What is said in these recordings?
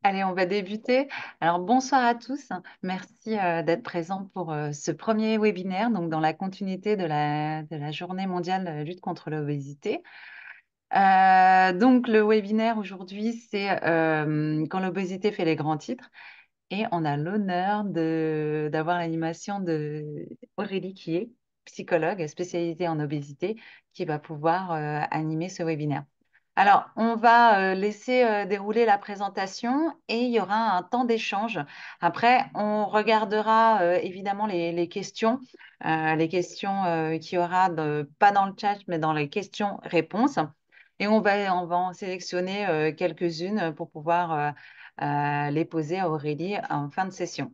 Allez, on va débuter. Alors, bonsoir à tous. Merci d'être présents pour ce premier webinaire, donc dans la continuité de la Journée mondiale de la lutte contre l'obésité. Donc, le webinaire aujourd'hui, c'est quand l'obésité fait les grands titres. Et on a l'honneur d'avoir l'animation de Aurélie qui est psychologue spécialisée en obésité qui va pouvoir animer ce webinaire. Alors, on va laisser dérouler la présentation et il y aura un temps d'échange. Après, on regardera évidemment les questions, qu'il y aura pas dans le chat, mais dans les questions-réponses. Et on va en sélectionner quelques-unes pour pouvoir les poser à Aurélie en fin de session.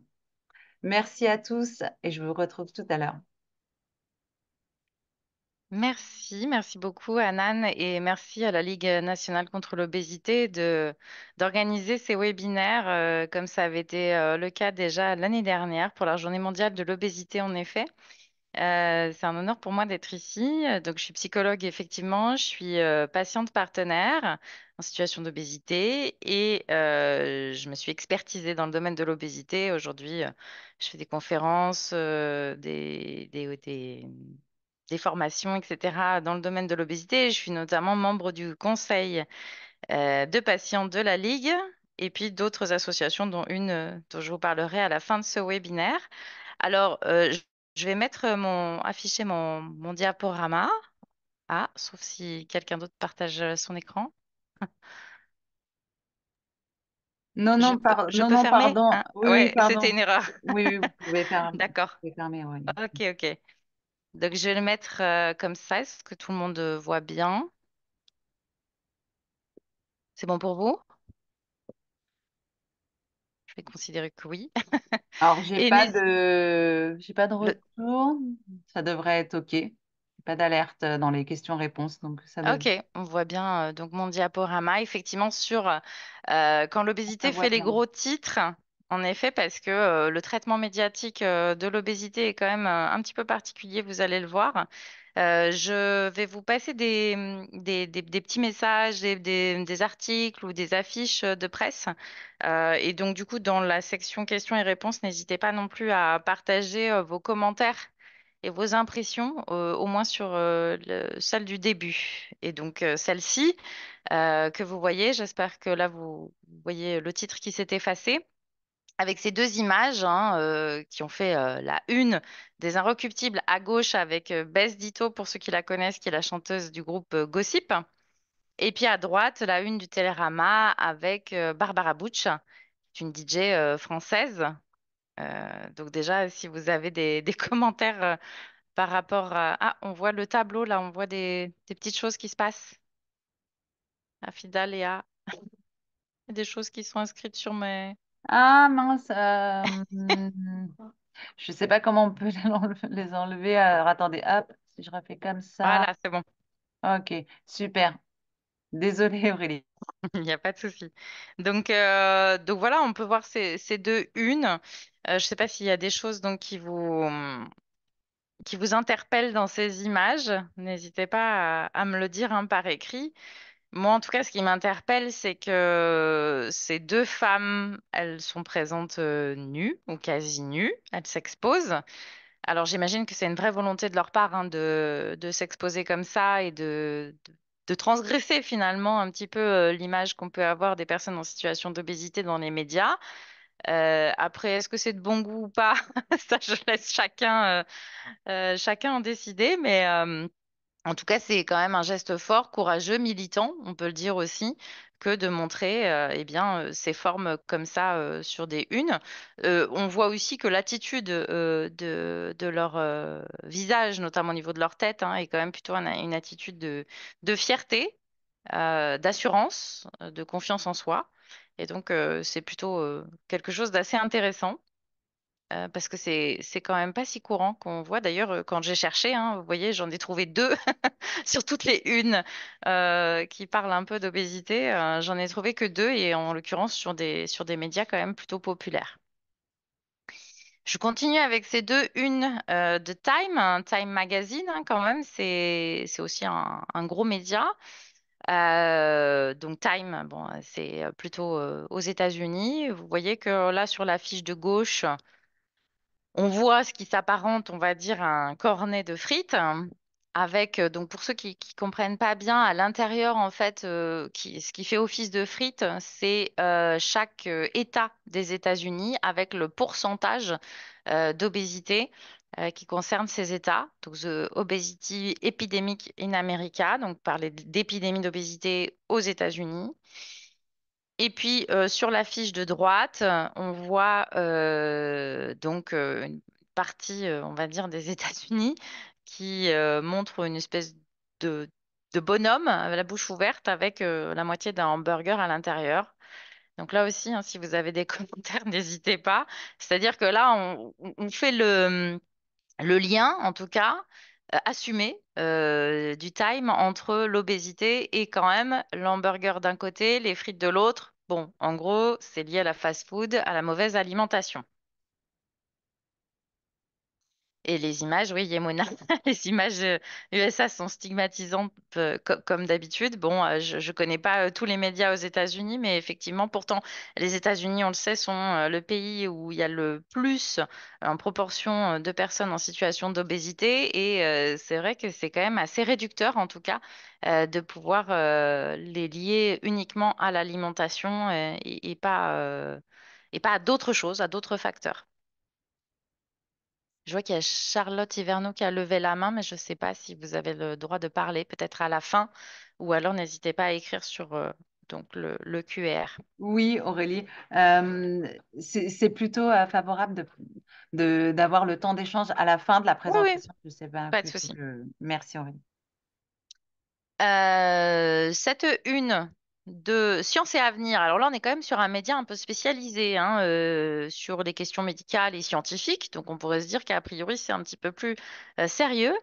Merci à tous et je vous retrouve tout à l'heure. Merci beaucoup Anan et merci à la Ligue nationale contre l'obésité d'organiser ces webinaires comme ça avait été le cas déjà l'année dernière pour la Journée mondiale de l'obésité en effet. C'est un honneur pour moi d'être ici. Donc, je suis psychologue, effectivement. Je suis patiente partenaire en situation d'obésité et je me suis expertisée dans le domaine de l'obésité. Aujourd'hui, je fais des conférences, des formations, etc. dans le domaine de l'obésité. Je suis notamment membre du conseil de patients de la Ligue et puis d'autres associations, dont une dont je vous parlerai à la fin de ce webinaire. Alors, je vais afficher mon diaporama. Ah, sauf si quelqu'un d'autre partage son écran. Non, non, Je non, peux non, fermer, pardon. hein? Oui, oui, Ouais, c'était pardon. une erreur. Oui, oui, vous D'accord. pouvez fermer, Aurélie. Ok. Donc, je vais le mettre comme ça. Est-ce que tout le monde voit bien? C'est bon pour vous? Je vais considérer que oui. Alors, Et j'ai pas de le- retour. Ça devrait être OK. Pas d'alerte dans les questions-réponses, donc ça devrait. Ok, on voit bien donc mon diaporama, effectivement, sur quand Ça l'obésité voit fait les bien. gros titres, en effet, parce que le traitement médiatique de l'obésité est quand même un petit peu particulier, vous allez le voir. Je vais vous passer des petits messages, des articles ou des affiches de presse. Et donc, du coup, dans la section questions et réponses, n'hésitez pas non plus à partager vos commentaires et vos impressions, au moins sur celle du début. Et donc celle-ci que vous voyez, j'espère que là vous voyez le titre qui s'est effacé, avec ces deux images hein, qui ont fait la une des Inrecuptibles à gauche avec Bess Ditto, pour ceux qui la connaissent, qui est la chanteuse du groupe Gossip. Et puis à droite, la une du Télérama avec Barbara Butch, qui est une DJ française. Donc déjà, si vous avez des commentaires par rapport à... Ah, on voit le tableau là, on voit des petites choses qui se passent. Afida, Léa, il y a des choses qui sont inscrites sur mes... Ah mince, je sais pas comment on peut les enlever. Alors, attendez, hop, si je refais comme ça. Voilà, c'est bon, Ok, super. Désolée Aurélie. il n'y a pas de souci. Donc voilà, on peut voir ces deux unes. Je ne sais pas s'il y a des choses donc qui vous interpellent dans ces images. N'hésitez pas à me le dire hein, par écrit. Moi, en tout cas, ce qui m'interpelle, c'est que ces deux femmes, elles sont présentes nues ou quasi nues. Elles s'exposent. Alors, j'imagine que c'est une vraie volonté de leur part hein, de s'exposer comme ça et de transgresser finalement un petit peu l'image qu'on peut avoir des personnes en situation d'obésité dans les médias. Après, est-ce que c'est de bon goût ou pas? Ça, je laisse chacun en décider. Mais en tout cas, c'est quand même un geste fort, courageux, militant, on peut le dire aussi, que de montrer eh bien, ces formes comme ça sur des unes. On voit aussi que l'attitude de leur visage, notamment au niveau de leur tête, hein, est quand même plutôt une attitude de fierté, d'assurance, de confiance en soi. Et donc, c'est plutôt quelque chose d'assez intéressant. Parce que c'est quand même pas si courant qu'on voit. D'ailleurs, quand j'ai cherché, hein, vous voyez, j'en ai trouvé deux sur toutes les unes qui parlent un peu d'obésité. J'en ai trouvé que deux et en l'occurrence sur des médias quand même plutôt populaires. Je continue avec ces deux unes de Time, Time Magazine hein, quand même. C'est aussi un gros média. Donc Time, bon, c'est plutôt aux États-Unis. Vous voyez que là, sur la fiche de gauche, on voit ce qui s'apparente, on va dire, à un cornet de frites, hein, avec, donc pour ceux qui comprennent pas bien, à l'intérieur, en fait, ce qui fait office de frites, c'est chaque État des États-Unis avec le pourcentage d'obésité qui concerne ces États. Donc, The Obesity Epidemic in America, donc parler d'épidémie d'obésité aux États-Unis. Et puis sur la fiche de droite, on voit donc une partie, on va dire, des États-Unis qui montre une espèce de, de bonhomme à la bouche ouverte avec la moitié d'un hamburger à l'intérieur. Donc là aussi, hein, si vous avez des commentaires, n'hésitez pas. C'est-à-dire que là, on fait le lien, en tout cas, assumé du time entre l'obésité et quand même l'hamburger d'un côté, les frites de l'autre. Bon, en gros, c'est lié à la fast-food, à la mauvaise alimentation. Et les images, oui, Yemona, les images USA sont stigmatisantes comme d'habitude. Bon, je connais pas tous les médias aux États-Unis, mais effectivement, pourtant, les États-Unis, on le sait, sont le pays où il y a le plus en proportion de personnes en situation d'obésité. Et c'est vrai que c'est quand même assez réducteur, en tout cas, de pouvoir les lier uniquement à l'alimentation et pas à d'autres choses, à d'autres facteurs. Je vois qu'il y a Charlotte Hiverneau qui a levé la main, mais je ne sais pas si vous avez le droit de parler, peut-être à la fin, ou alors n'hésitez pas à écrire sur donc le QR. Oui, Aurélie, c'est plutôt favorable d'avoir le temps d'échange à la fin de la Oui, oui, présentation. Je sais pas, pas de plutôt souci. que... Merci, Aurélie. Cette une de Science et Avenir, alors là on est quand même sur un média un peu spécialisé hein, sur les questions médicales et scientifiques, donc on pourrait se dire qu'a priori c'est un petit peu plus sérieux.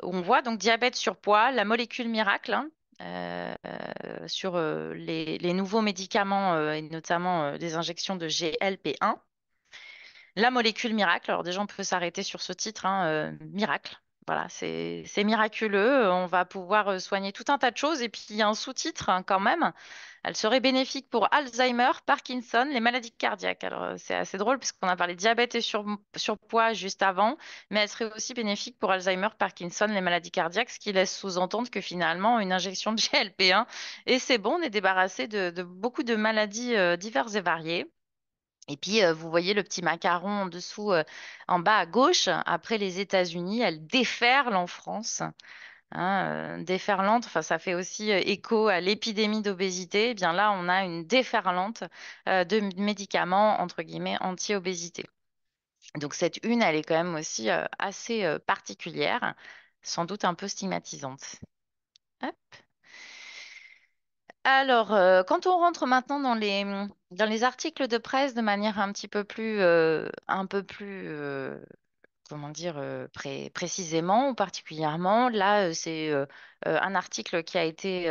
On voit donc diabète, surpoids, la molécule miracle hein, sur les nouveaux médicaments et notamment des injections de GLP-1. La molécule miracle, alors déjà on peut s'arrêter sur ce titre, hein, miracle. Voilà, c'est miraculeux. On va pouvoir soigner tout un tas de choses. Et puis il y a un sous-titre hein, quand même. Elle serait bénéfique pour Alzheimer, Parkinson, les maladies cardiaques. Alors, c'est assez drôle parce qu'on a parlé diabète et surpoids juste avant, mais elle serait aussi bénéfique pour Alzheimer, Parkinson, les maladies cardiaques, ce qui laisse sous-entendre que finalement, une injection de GLP-1, et c'est bon, on est débarrassé de beaucoup de maladies diverses et variées. Et puis, vous voyez le petit macaron en dessous, en bas à gauche. Après les États-Unis, elle déferle en France hein, déferlante, enfin ça fait aussi écho à l'épidémie d'obésité. Eh bien là, on a une déferlante de médicaments entre guillemets anti-obésité. Donc cette une, elle est quand même aussi assez particulière, sans doute un peu stigmatisante. Hop. Alors, quand on rentre maintenant dans les articles de presse de manière un peu plus comment dire, précisément ou particulièrement. Là, c'est un article qui a été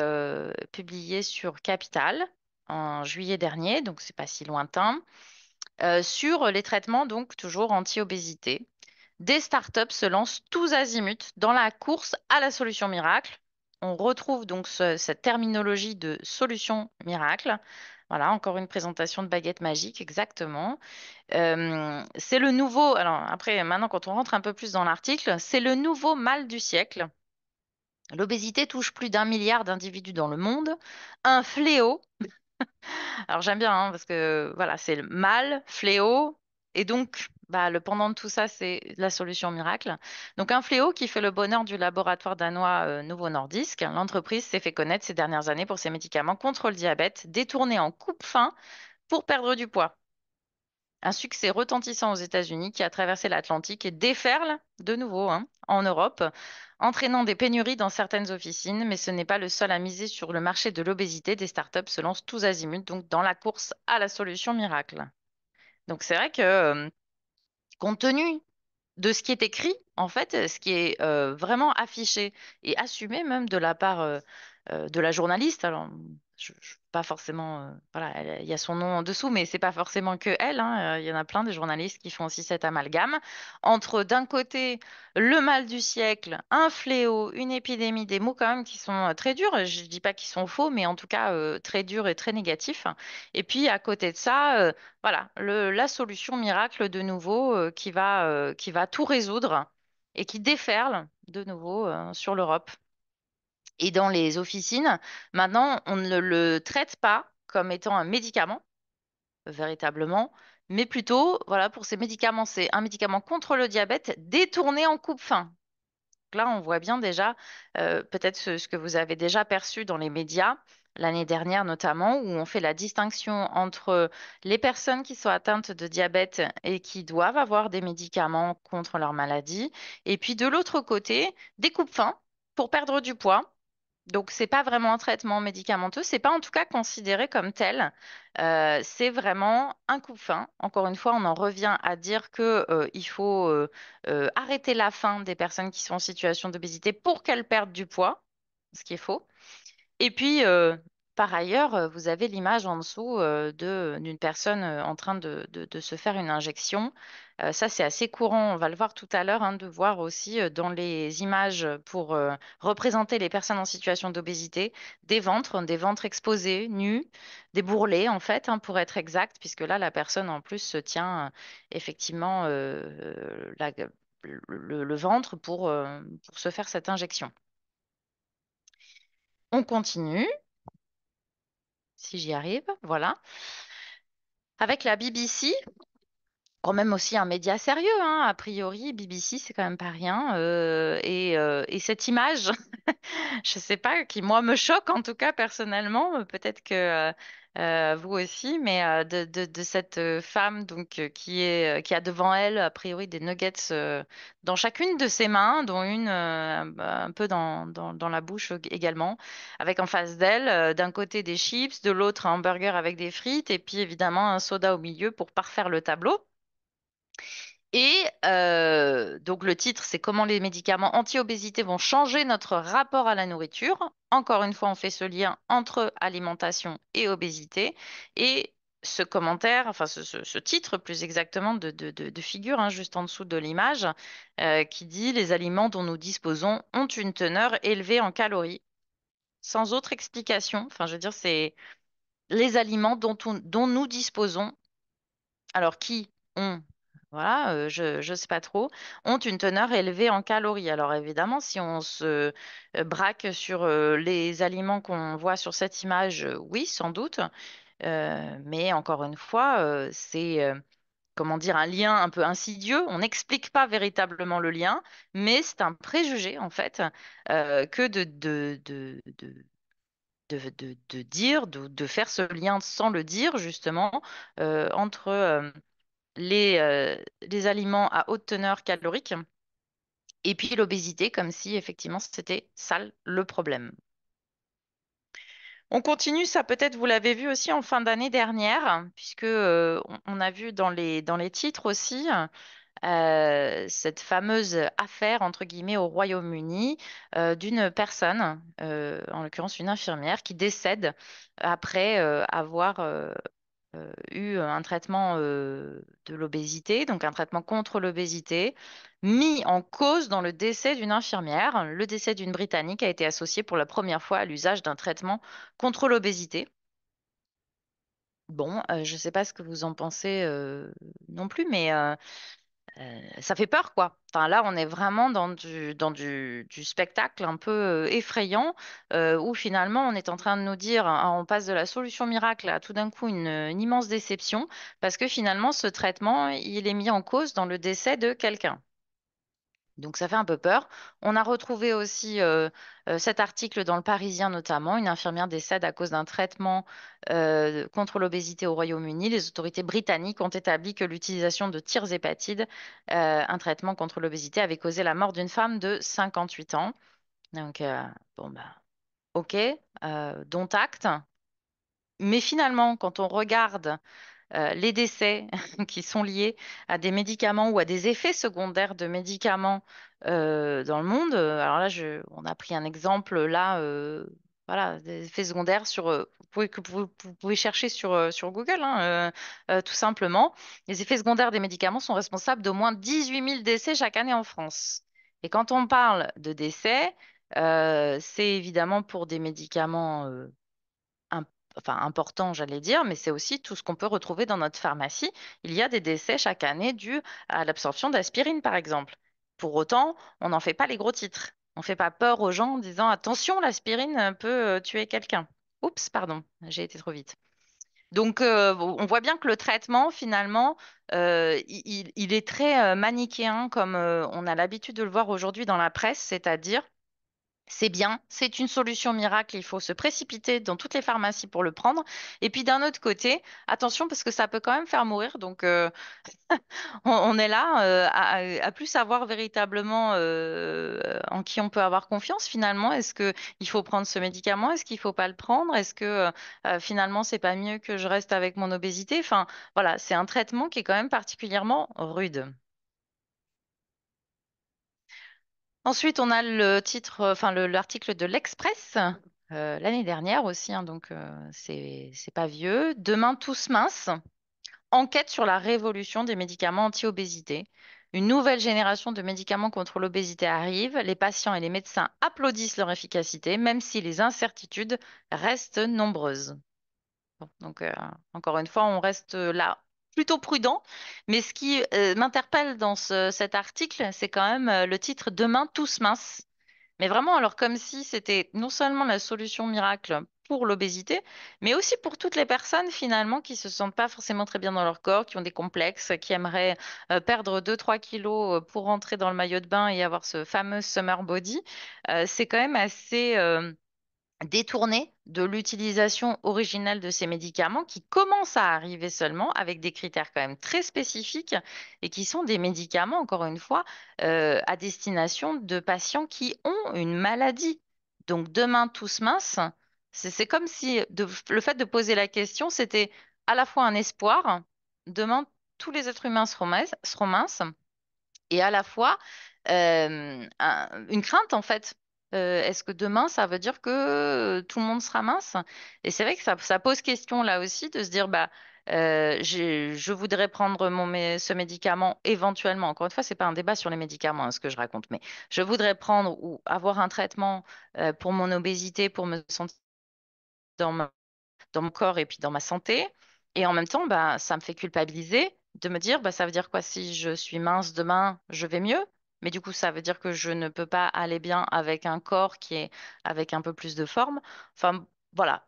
publié sur Capital en juillet dernier, donc c'est pas si lointain, sur les traitements, donc toujours anti-obésité. Des startups se lancent tous azimuts dans la course à la solution miracle. On retrouve donc cette terminologie de solution miracle. Voilà, encore une présentation de baguette magique, exactement. C'est le nouveau, alors après, maintenant, quand on rentre un peu plus dans l'article, c'est le nouveau mal du siècle. L'obésité touche plus d'1 milliard d'individus dans le monde, un fléau. Alors j'aime bien, hein, parce que voilà, c'est le mal, fléau, et donc bah, le pendant de tout ça, c'est la solution miracle. Donc un fléau qui fait le bonheur du laboratoire danois Novo Nordisk. L'entreprise s'est fait connaître ces dernières années pour ses médicaments contre le diabète, détournés en coupe-faim pour perdre du poids. Un succès retentissant aux États-Unis qui a traversé l'Atlantique et déferle de nouveau hein, en Europe, entraînant des pénuries dans certaines officines. Mais ce n'est pas le seul à miser sur le marché de l'obésité. Des startups se lancent tous azimuts, donc dans la course à la solution miracle. Donc c'est vrai que, compte tenu de ce qui est écrit, en fait, ce qui est vraiment affiché et assumé même de la part de la journaliste. Alors, je ne veux pas forcément, voilà, il y a son nom en dessous, mais c'est pas forcément que elle, hein. Il y en a plein des journalistes qui font aussi cet amalgame entre d'un côté le mal du siècle, un fléau, une épidémie, des mots quand même qui sont très durs. Je dis pas qu'ils sont faux, mais en tout cas très durs et très négatifs. Et puis à côté de ça, voilà, la solution miracle de nouveau qui va tout résoudre et qui déferle de nouveau sur l'Europe. Et dans les officines, maintenant, on ne le traite pas comme étant un médicament, véritablement, mais plutôt, voilà, pour ces médicaments, c'est un médicament contre le diabète détourné en coupe-faim. Là, on voit bien déjà, peut-être ce que vous avez déjà perçu dans les médias, l'année dernière notamment, où on fait la distinction entre les personnes qui sont atteintes de diabète et qui doivent avoir des médicaments contre leur maladie, et puis de l'autre côté, des coupes-faim pour perdre du poids. Donc, c'est pas vraiment un traitement médicamenteux, c'est pas en tout cas considéré comme tel. C'est vraiment un coupe-faim. Encore une fois, on en revient à dire que il faut arrêter la faim des personnes qui sont en situation d'obésité pour qu'elles perdent du poids, ce qui est faux. Et puis, par ailleurs, vous avez l'image en dessous d'une personne en train de se faire une injection. Ça, c'est assez courant. On va le voir tout à l'heure, hein, de voir aussi dans les images pour représenter les personnes en situation d'obésité, des ventres exposés, nus, des bourrelets, en fait, hein, pour être exact, puisque là, la personne en plus se tient effectivement le ventre pour se faire cette injection. On continue. Si j'y arrive, voilà. Avec la BBC, quand même aussi un média sérieux, hein, a priori, BBC, c'est quand même pas rien. Et cette image, je sais pas, qui moi me choque en tout cas personnellement, peut-être que vous aussi, mais de cette femme donc qui a devant elle a priori des nuggets dans chacune de ses mains, dont une un peu dans la bouche également, avec en face d'elle d'un côté des chips, de l'autre un hamburger avec des frites et puis évidemment un soda au milieu pour parfaire le tableau. Et donc le titre, c'est comment les médicaments anti-obésité vont changer notre rapport à la nourriture. Encore une fois, on fait ce lien entre alimentation et obésité. Et ce commentaire, enfin ce titre plus exactement de figure, hein, juste en dessous de l'image, qui dit les aliments dont nous disposons ont une teneur élevée en calories, sans autre explication. Enfin, je veux dire, c'est les aliments dont nous disposons alors qui ont, voilà, je sais pas trop, ont une teneur élevée en calories. Alors évidemment, si on se braque sur les aliments qu'on voit sur cette image, oui, sans doute. Mais encore une fois, c'est comment dire un lien un peu insidieux. On n'explique pas véritablement le lien, mais c'est un préjugé en fait que de dire, de faire ce lien sans le dire justement entre les aliments à haute teneur calorique et puis l'obésité, comme si effectivement c'était ça le problème. On continue, ça peut-être vous l'avez vu aussi en fin d'année dernière, puisque on a vu dans les titres aussi cette fameuse affaire, entre guillemets, au Royaume-Uni d'une personne, en l'occurrence une infirmière, qui décède après avoir eu un traitement de l'obésité, donc un traitement contre l'obésité, mis en cause dans le décès d'une infirmière. Le décès d'une Britannique a été associé pour la première fois à l'usage d'un traitement contre l'obésité. Bon, je ne sais pas ce que vous en pensez non plus, mais ça fait peur, quoi. Enfin, là, on est vraiment du spectacle un peu effrayant, où finalement, on est en train de nous dire, hein, on passe de la solution miracle à tout d'un coup une immense déception, parce que finalement, ce traitement, il est mis en cause dans le décès de quelqu'un. Donc ça fait un peu peur. On a retrouvé aussi cet article dans Le Parisien notamment. Une infirmière décède à cause d'un traitement contre l'obésité au Royaume-Uni. Les autorités britanniques ont établi que l'utilisation de tirzépatide, un traitement contre l'obésité, avait causé la mort d'une femme de 58 ans. Donc bon bah ok, dont acte. Mais finalement, quand on regarde les décès qui sont liés à des médicaments ou à des effets secondaires de médicaments dans le monde. Alors là, on a pris un exemple là voilà, des effets secondaires vous pouvez chercher sur Google, hein, tout simplement. Les effets secondaires des médicaments sont responsables d'au moins 18 000 décès chaque année en France. Et quand on parle de décès, c'est évidemment pour des médicaments im- enfin, importants, j'allais dire, mais c'est aussi tout ce qu'on peut retrouver dans notre pharmacie. Il y a des décès chaque année dus à l'absorption d'aspirine, par exemple. Pour autant, on n'en fait pas les gros titres. On ne fait pas peur aux gens en disant attention, l'aspirine peut tuer quelqu'un. Oups, pardon, j'ai été trop vite. Donc, on voit bien que le traitement, finalement, il est très manichéen, comme on a l'habitude de le voir aujourd'hui dans la presse, c'est-à-dire c'est bien, c'est une solution miracle, il faut se précipiter dans toutes les pharmacies pour le prendre. Et puis d'un autre côté, attention parce que ça peut quand même faire mourir. Donc on est là à plus savoir véritablement en qui on peut avoir confiance finalement. Est-ce que il faut prendre ce médicament? Est-ce qu'il faut pas le prendre? Est-ce que finalement c'est pas mieux que je reste avec mon obésité? Enfin voilà, c'est un traitement qui est quand même particulièrement rude. Ensuite, on a le titre, enfin l'article de l'Express l'année dernière aussi, hein, donc c'est pas vieux. Demain tous minces. Enquête sur la révolution des médicaments anti-obésité. Une nouvelle génération de médicaments contre l'obésité arrive. Les patients et les médecins applaudissent leur efficacité, même si les incertitudes restent nombreuses. Bon, donc, encore une fois, on reste là plutôt prudent. Mais ce qui m'interpelle dans cet article, c'est quand même le titre Demain tous minces. Mais vraiment, alors comme si c'était non seulement la solution miracle pour l'obésité, mais aussi pour toutes les personnes finalement qui se sentent pas forcément très bien dans leur corps, qui ont des complexes, qui aimeraient perdre 2 3 kilos pour rentrer dans le maillot de bain et avoir ce fameux summer body. C'est quand même assez détourné de l'utilisation originelle de ces médicaments qui commencent à arriver seulement avec des critères quand même très spécifiques et qui sont des médicaments, encore une fois, à destination de patients qui ont une maladie. Donc demain tous minces, c'est comme si le fait de poser la question, c'était à la fois un espoir, demain tous les êtres humains seront minces, et à la fois une crainte en fait. Est-ce que demain, ça veut dire que tout le monde sera mince? Et c'est vrai que ça pose question là aussi de se dire, bah, je voudrais prendre ce médicament éventuellement. Encore une fois, c'est pas un débat sur les médicaments, hein, ce que je raconte, mais je voudrais prendre ou avoir un traitement pour mon obésité, pour me sentir dans mon corps et puis dans ma santé. Et en même temps, bah, ça me fait culpabiliser de me dire, bah, ça veut dire quoi si je suis mince demain, je vais mieux. Mais du coup, ça veut dire que je ne peux pas aller bien avec un corps qui est avec un peu plus de forme. Enfin, voilà.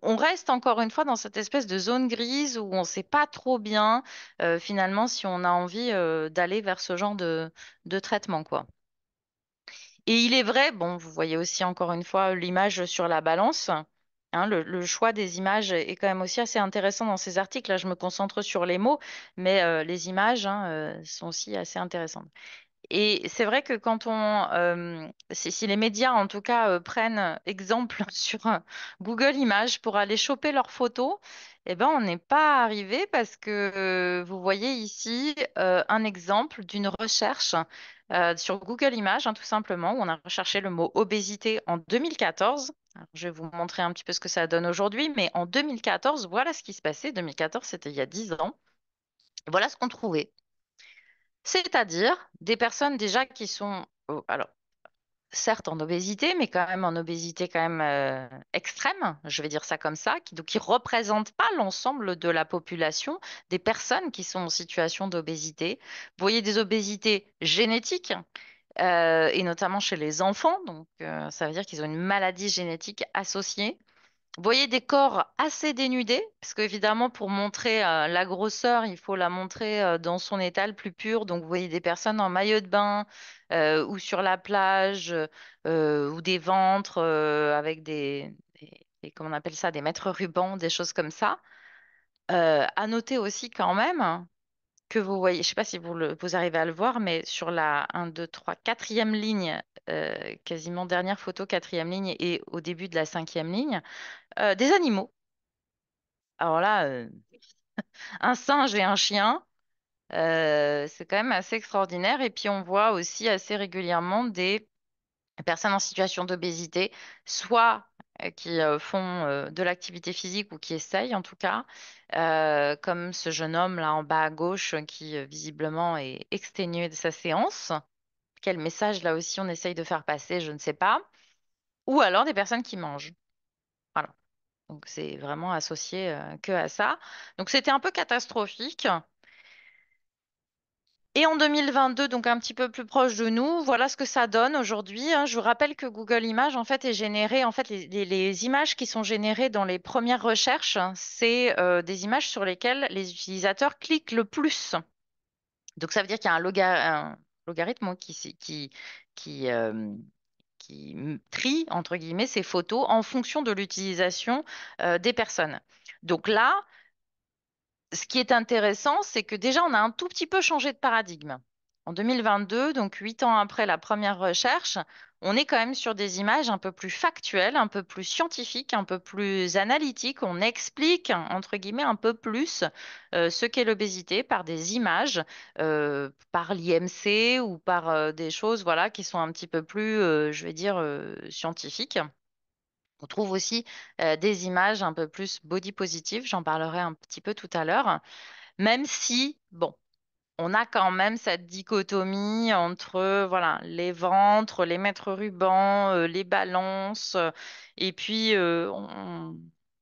On reste encore une fois dans cette espèce de zone grise où on ne sait pas trop bien finalement si on a envie d'aller vers ce genre de traitement, quoi. Et il est vrai, bon, vous voyez aussi encore une fois l'image sur la balance. Hein, le choix des images est quand même aussi assez intéressant dans ces articles. Là, je me concentre sur les mots, mais les images, hein, sont aussi assez intéressantes. Et c'est vrai que si les médias en tout cas prennent exemple sur Google Images pour aller choper leurs photos, eh ben on n'est pas arrivé parce que vous voyez ici un exemple d'une recherche sur Google Images, hein, tout simplement, où on a recherché le mot obésité en 2014. Alors, je vais vous montrer un petit peu ce que ça donne aujourd'hui, mais en 2014, voilà ce qui se passait. 2014, c'était il y a 10 ans. Voilà ce qu'on trouvait. C'est-à-dire des personnes déjà qui sont, alors certes en obésité, mais quand même en obésité quand même extrême, je vais dire ça comme ça, qui représentent pas l'ensemble de la population des personnes qui sont en situation d'obésité. Vous voyez des obésités génétiques, et notamment chez les enfants, donc ça veut dire qu'ils ont une maladie génétique associée. Vous voyez des corps assez dénudés, parce qu'évidemment, pour montrer la grosseur, il faut la montrer dans son état le plus pur. Donc, vous voyez des personnes en maillot de bain ou sur la plage ou des ventres avec comment on appelle ça, des mètres rubans, des choses comme ça. À noter aussi quand même que vous voyez, je ne sais pas si vous arrivez à le voir, mais sur la 1, 2, 3, quatrième ligne, quasiment dernière photo, quatrième ligne et au début de la cinquième ligne, des animaux. Alors là, un singe et un chien, c'est quand même assez extraordinaire. Et puis on voit aussi assez régulièrement des personnes en situation d'obésité, soit qui font de l'activité physique ou qui essayent en tout cas, comme ce jeune homme là en bas à gauche qui visiblement est exténué de sa séance. Quel message là aussi on essaye de faire passer, je ne sais pas. Ou alors des personnes qui mangent. Voilà. Donc c'est vraiment associé que à ça. Donc c'était un peu catastrophique. Et en 2022, donc un petit peu plus proche de nous, voilà ce que ça donne aujourd'hui, hein. Je vous rappelle que Google Images en fait est généré, en fait les images qui sont générées dans les premières recherches, hein, c'est des images sur lesquelles les utilisateurs cliquent le plus. Donc ça veut dire qu'il y a un logarithme qui, qui, euh, trie entre guillemets ces photos en fonction de l'utilisation des personnes. Donc là, ce qui est intéressant, c'est que déjà, on a un tout petit peu changé de paradigme. En 2022, donc 8 ans après la première recherche, on est quand même sur des images un peu plus factuelles, un peu plus scientifiques, un peu plus analytiques. On explique, entre guillemets, un peu plus ce qu'est l'obésité par des images, par l'IMC ou par des choses, voilà, qui sont un petit peu plus, je vais dire, scientifiques. On trouve aussi des images un peu plus body positive, j'en parlerai un petit peu tout à l'heure. Même si, bon, on a quand même cette dichotomie entre voilà, les ventres, les mètres rubans, les balances, et puis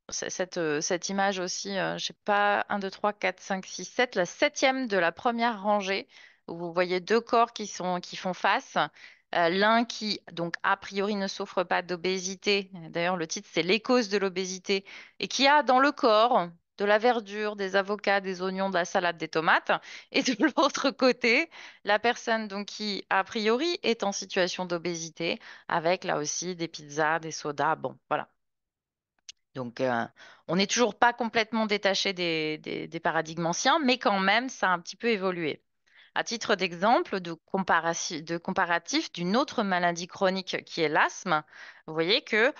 cette image aussi, je sais pas, un 2 3 4 5 6 7 la septième de la première rangée, où vous voyez deux corps qui font face. L'un qui, donc, a priori, ne souffre pas d'obésité. D'ailleurs, le titre, c'est Les causes de l'obésité. Et qui a dans le corps de la verdure, des avocats, des oignons, de la salade, des tomates. Et de l'autre côté, la personne donc qui, a priori, est en situation d'obésité, avec là aussi des pizzas, des sodas. Bon, voilà. Donc, on n'est toujours pas complètement détaché des paradigmes anciens, mais quand même, ça a un petit peu évolué. À titre d'exemple, de comparatif d'une autre maladie chronique qui est l'asthme, vous voyez que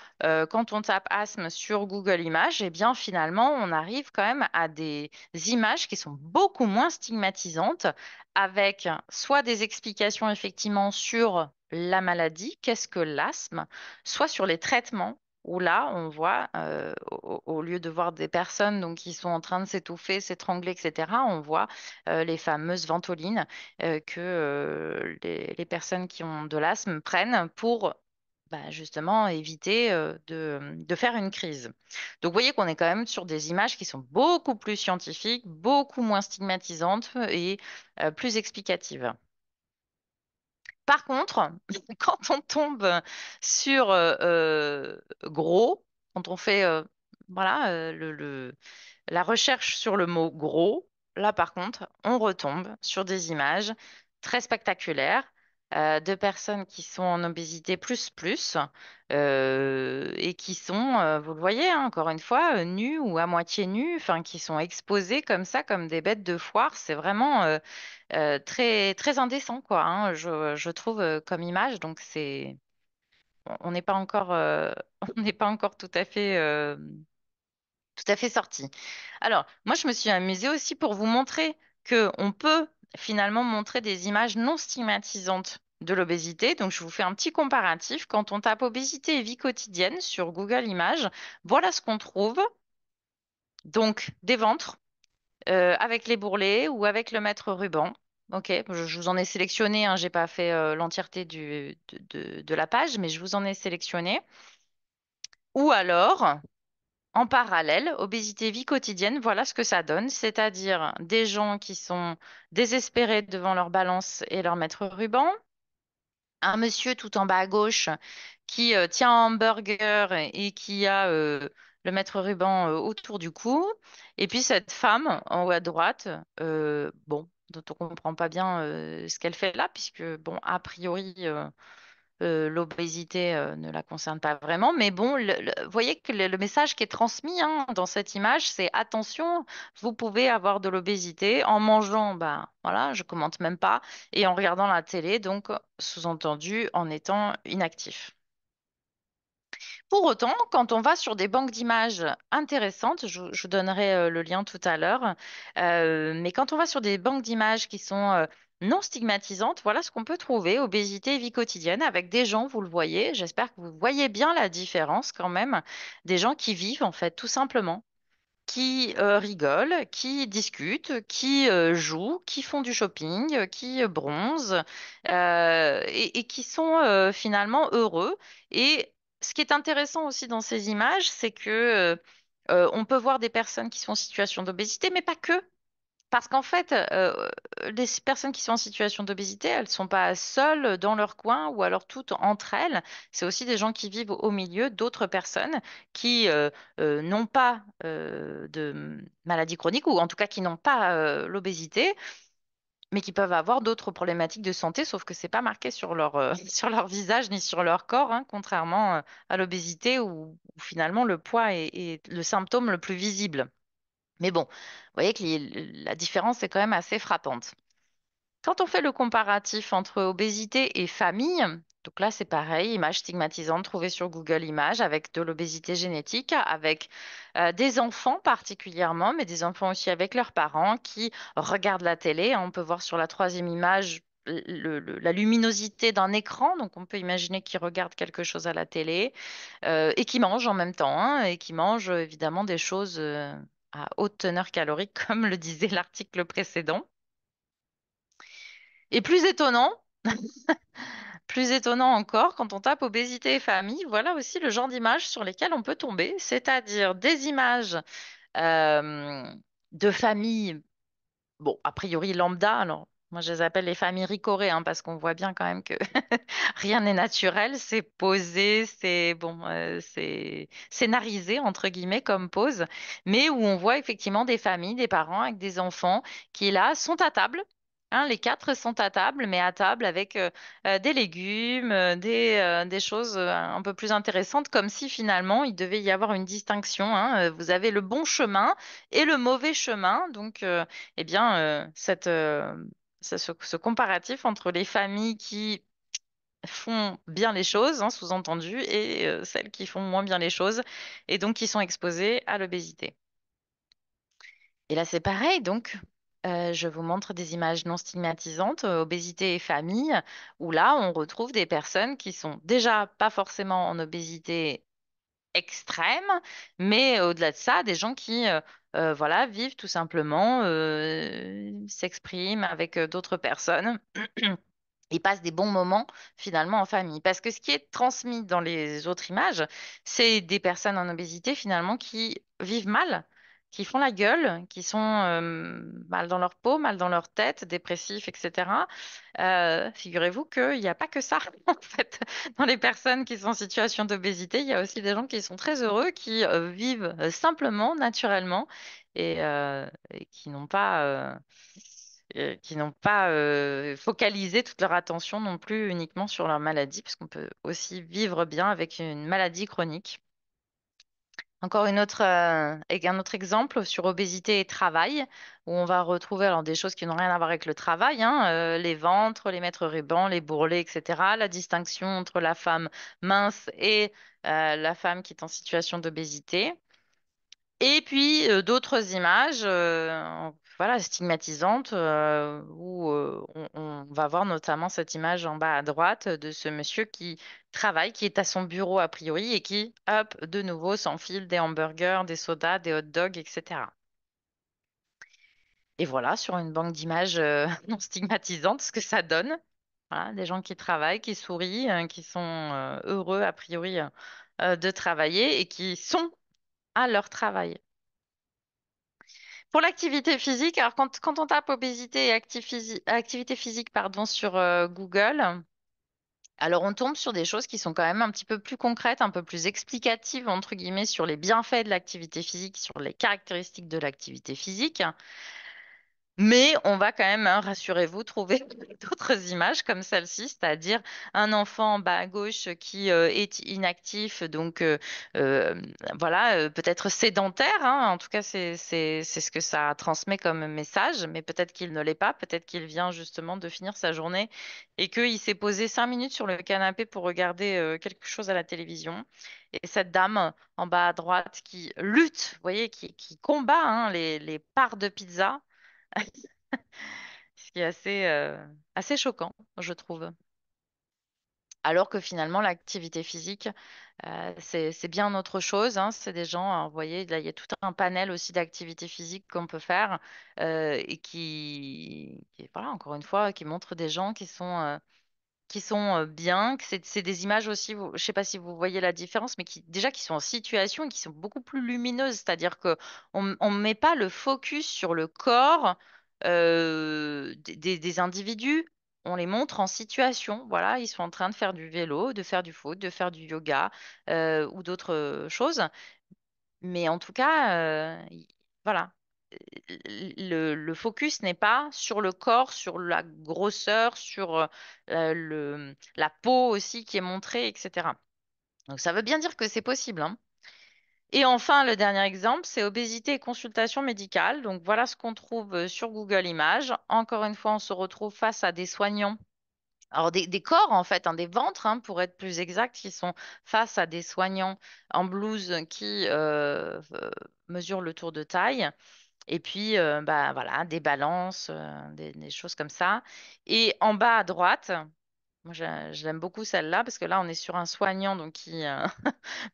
quand on tape asthme sur Google Images, eh bien finalement, on arrive quand même à des images qui sont beaucoup moins stigmatisantes, avec soit des explications effectivement sur la maladie, qu'est-ce que l'asthme, soit sur les traitements. Où là, on voit, au lieu de voir des personnes donc, qui sont en train de s'étouffer, s'étrangler, etc., on voit les fameuses ventolines que les personnes qui ont de l'asthme prennent pour bah, justement éviter de faire une crise. Donc vous voyez qu'on est quand même sur des images qui sont beaucoup plus scientifiques, beaucoup moins stigmatisantes et plus explicatives. Par contre, quand on tombe sur gros, quand on fait voilà, la recherche sur le mot gros, là par contre, on retombe sur des images très spectaculaires de personnes qui sont en obésité plus, et qui sont, vous le voyez, hein, encore une fois, nues ou à moitié nues, enfin qui sont exposées comme ça, comme des bêtes de foire. C'est vraiment très, très indécent, quoi, hein, je trouve, comme image. Donc on n'est pas encore, on n'est pas encore tout à fait sorti. Alors, moi, je me suis amusée aussi pour vous montrer que on peut finalement montrer des images non stigmatisantes de l'obésité. Donc, je vous fais un petit comparatif. Quand on tape obésité et vie quotidienne sur Google Images, voilà ce qu'on trouve. Donc, des ventres avec les bourrelets ou avec le mètre ruban. Ok, je vous en ai sélectionné, hein, j'ai pas fait l'entièreté de la page, mais je vous en ai sélectionné. Ou alors, en parallèle, obésité vie quotidienne, voilà ce que ça donne, c'est-à-dire des gens qui sont désespérés devant leur balance et leur mètre ruban, un monsieur tout en bas à gauche qui tient un hamburger et qui a le mètre ruban autour du cou, et puis cette femme en haut à droite, bon, dont on comprend pas bien ce qu'elle fait là, puisque bon, a priori. L'obésité ne la concerne pas vraiment, mais bon, vous voyez que le message qui est transmis hein, dans cette image, c'est attention, vous pouvez avoir de l'obésité en mangeant, bah voilà, je commente même pas, et en regardant la télé, donc sous-entendu en étant inactif. Pour autant, quand on va sur des banques d'images intéressantes, je vous donnerai le lien tout à l'heure, mais quand on va sur des banques d'images qui sont non stigmatisante, voilà ce qu'on peut trouver, obésité et vie quotidienne, avec des gens, vous le voyez, j'espère que vous voyez bien la différence quand même, des gens qui vivent en fait tout simplement, qui rigolent, qui discutent, qui jouent, qui font du shopping, qui bronzent et qui sont finalement heureux. Et ce qui est intéressant aussi dans ces images, c'est que on peut voir des personnes qui sont en situation d'obésité, mais pas que. Parce qu'en fait, les personnes qui sont en situation d'obésité, elles ne sont pas seules dans leur coin ou alors toutes entre elles. C'est aussi des gens qui vivent au milieu d'autres personnes qui n'ont pas de maladie chronique ou en tout cas qui n'ont pas l'obésité, mais qui peuvent avoir d'autres problématiques de santé, sauf que c'est pas marqué sur leur, sur leur visage ni sur leur corps, hein, contrairement à l'obésité où finalement le poids est le symptôme le plus visible. Mais bon, vous voyez que la différence est quand même assez frappante. Quand on fait le comparatif entre obésité et famille, donc là c'est pareil, image stigmatisante trouvée sur Google Images avec de l'obésité génétique, avec des enfants particulièrement, mais des enfants aussi avec leurs parents qui regardent la télé. On peut voir sur la troisième image la luminosité d'un écran, donc on peut imaginer qu'ils regardent quelque chose à la télé et qui mangent en même temps, hein, et qui mangent évidemment des choses à haute teneur calorique, comme le disait l'article précédent. Et plus étonnant encore, quand on tape obésité et famille, voilà aussi le genre d'images sur lesquelles on peut tomber, c'est-à-dire des images euh, de familles, bon, a priori lambda, alors moi je les appelle les familles ricorées, hein, parce qu'on voit bien quand même que rien n'est naturel, c'est posé, c'est bon, c'est scénarisé entre guillemets comme pose, mais où on voit effectivement des familles, des parents avec des enfants qui là sont à table. Hein, les quatre sont à table, mais à table avec des légumes, des choses un peu plus intéressantes, comme si finalement il devait y avoir une distinction. Hein. Vous avez le bon chemin et le mauvais chemin. Donc, eh bien, ce comparatif entre les familles qui font bien les choses, hein, sous-entendu, et celles qui font moins bien les choses, et donc qui sont exposées à l'obésité. Et là, c'est pareil, donc, je vous montre des images non stigmatisantes, obésité et famille, où là, on retrouve des personnes qui sont déjà pas forcément en obésité extrême, mais au-delà de ça, des gens qui voilà, vivent tout simplement, s'expriment avec d'autres personnes. Ils passent des bons moments finalement en famille. Parce que ce qui est transmis dans les autres images, c'est des personnes en obésité finalement qui vivent mal, qui font la gueule, qui sont mal dans leur peau, mal dans leur tête, dépressifs, etc. Figurez-vous qu'il n'y a pas que ça, en fait. Dans les personnes qui sont en situation d'obésité, il y a aussi des gens qui sont très heureux, qui vivent simplement, naturellement, et qui n'ont pas focalisé toute leur attention non plus uniquement sur leur maladie, parce qu'on peut aussi vivre bien avec une maladie chronique. Encore et un autre exemple sur obésité et travail, où on va retrouver alors des choses qui n'ont rien à voir avec le travail, hein, les ventres, les maîtres rubans, les bourrelets, etc. La distinction entre la femme mince et la femme qui est en situation d'obésité. Et puis d'autres images, voilà, stigmatisantes, où on va voir notamment cette image en bas à droite de ce monsieur qui travaille, qui est à son bureau a priori et qui, hop, de nouveau s'enfile des hamburgers, des sodas, des hot dogs, etc. Et voilà, sur une banque d'images non stigmatisantes, ce que ça donne. Voilà, des gens qui travaillent, qui sourient, qui sont heureux a priori de travailler et qui sont à leur travail. Pour l'activité physique, alors quand on tape obésité et activité physique pardon, sur Google, alors on tombe sur des choses qui sont quand même un petit peu plus concrètes, un peu plus explicatives, entre guillemets, sur les bienfaits de l'activité physique, sur les caractéristiques de l'activité physique. Mais on va quand même, hein, rassurez-vous, trouver d'autres images comme celle-ci, c'est-à-dire un enfant en bas à gauche qui est inactif, donc euh, voilà, peut-être sédentaire, hein, en tout cas c'est ce que ça transmet comme message, mais peut-être qu'il ne l'est pas, peut-être qu'il vient justement de finir sa journée et qu'il s'est posé 5 minutes sur le canapé pour regarder quelque chose à la télévision. Et cette dame en bas à droite qui lutte, vous voyez, qui combat hein, les parts de pizza. Ce qui est assez choquant, je trouve. Alors que finalement, l'activité physique, c'est bien autre chose, hein. C'est des gens, hein, vous voyez, là, il y a tout un panel aussi d'activités physiques qu'on peut faire et voilà, encore une fois, qui montrent des gens qui sont bien, que c'est des images aussi, je sais pas si vous voyez la différence, mais déjà qui sont en situation et qui sont beaucoup plus lumineuses. C'est-à-dire que on met pas le focus sur le corps des individus. On les montre en situation. Voilà, ils sont en train de faire du vélo, de faire du foot, de faire du yoga ou d'autres choses. Mais en tout cas, voilà, le focus n'est pas sur le corps, sur la grosseur, sur la peau aussi qui est montrée, etc. Donc ça veut bien dire que c'est possible, hein. Et enfin, le dernier exemple, c'est obésité et consultation médicale. Donc voilà ce qu'on trouve sur Google Images. Encore une fois, on se retrouve face à des soignants. Alors des corps en fait, hein, des ventres hein, pour être plus exact, qui sont face à des soignants en blouse qui mesurent le tour de taille. Et puis, bah, voilà, des balances, des choses comme ça. Et en bas à droite, moi, je l'aime beaucoup celle-là parce que là, on est sur un soignant donc qui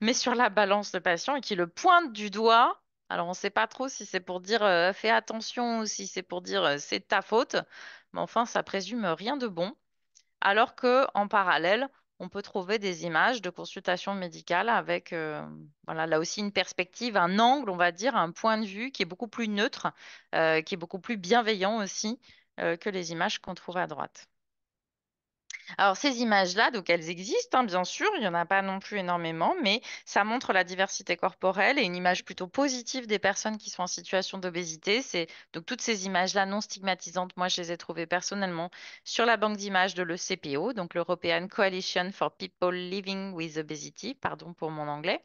met sur la balance le patient et qui le pointe du doigt. Alors, on ne sait pas trop si c'est pour dire fais attention ou si c'est pour dire c'est ta faute. Mais enfin, ça présume rien de bon. Alors que en parallèle, on peut trouver des images de consultation médicale avec, voilà, là aussi une perspective, un angle, on va dire, un point de vue qui est beaucoup plus neutre, qui est beaucoup plus bienveillant aussi, que les images qu'on trouve à droite. Alors, ces images-là, donc elles existent, hein, bien sûr, il n'y en a pas non plus énormément, mais ça montre la diversité corporelle et une image plutôt positive des personnes qui sont en situation d'obésité. C'est donc toutes ces images-là non stigmatisantes, moi je les ai trouvées personnellement sur la banque d'images de l'ECPO, donc l'European Coalition for People Living with Obesity, pardon pour mon anglais.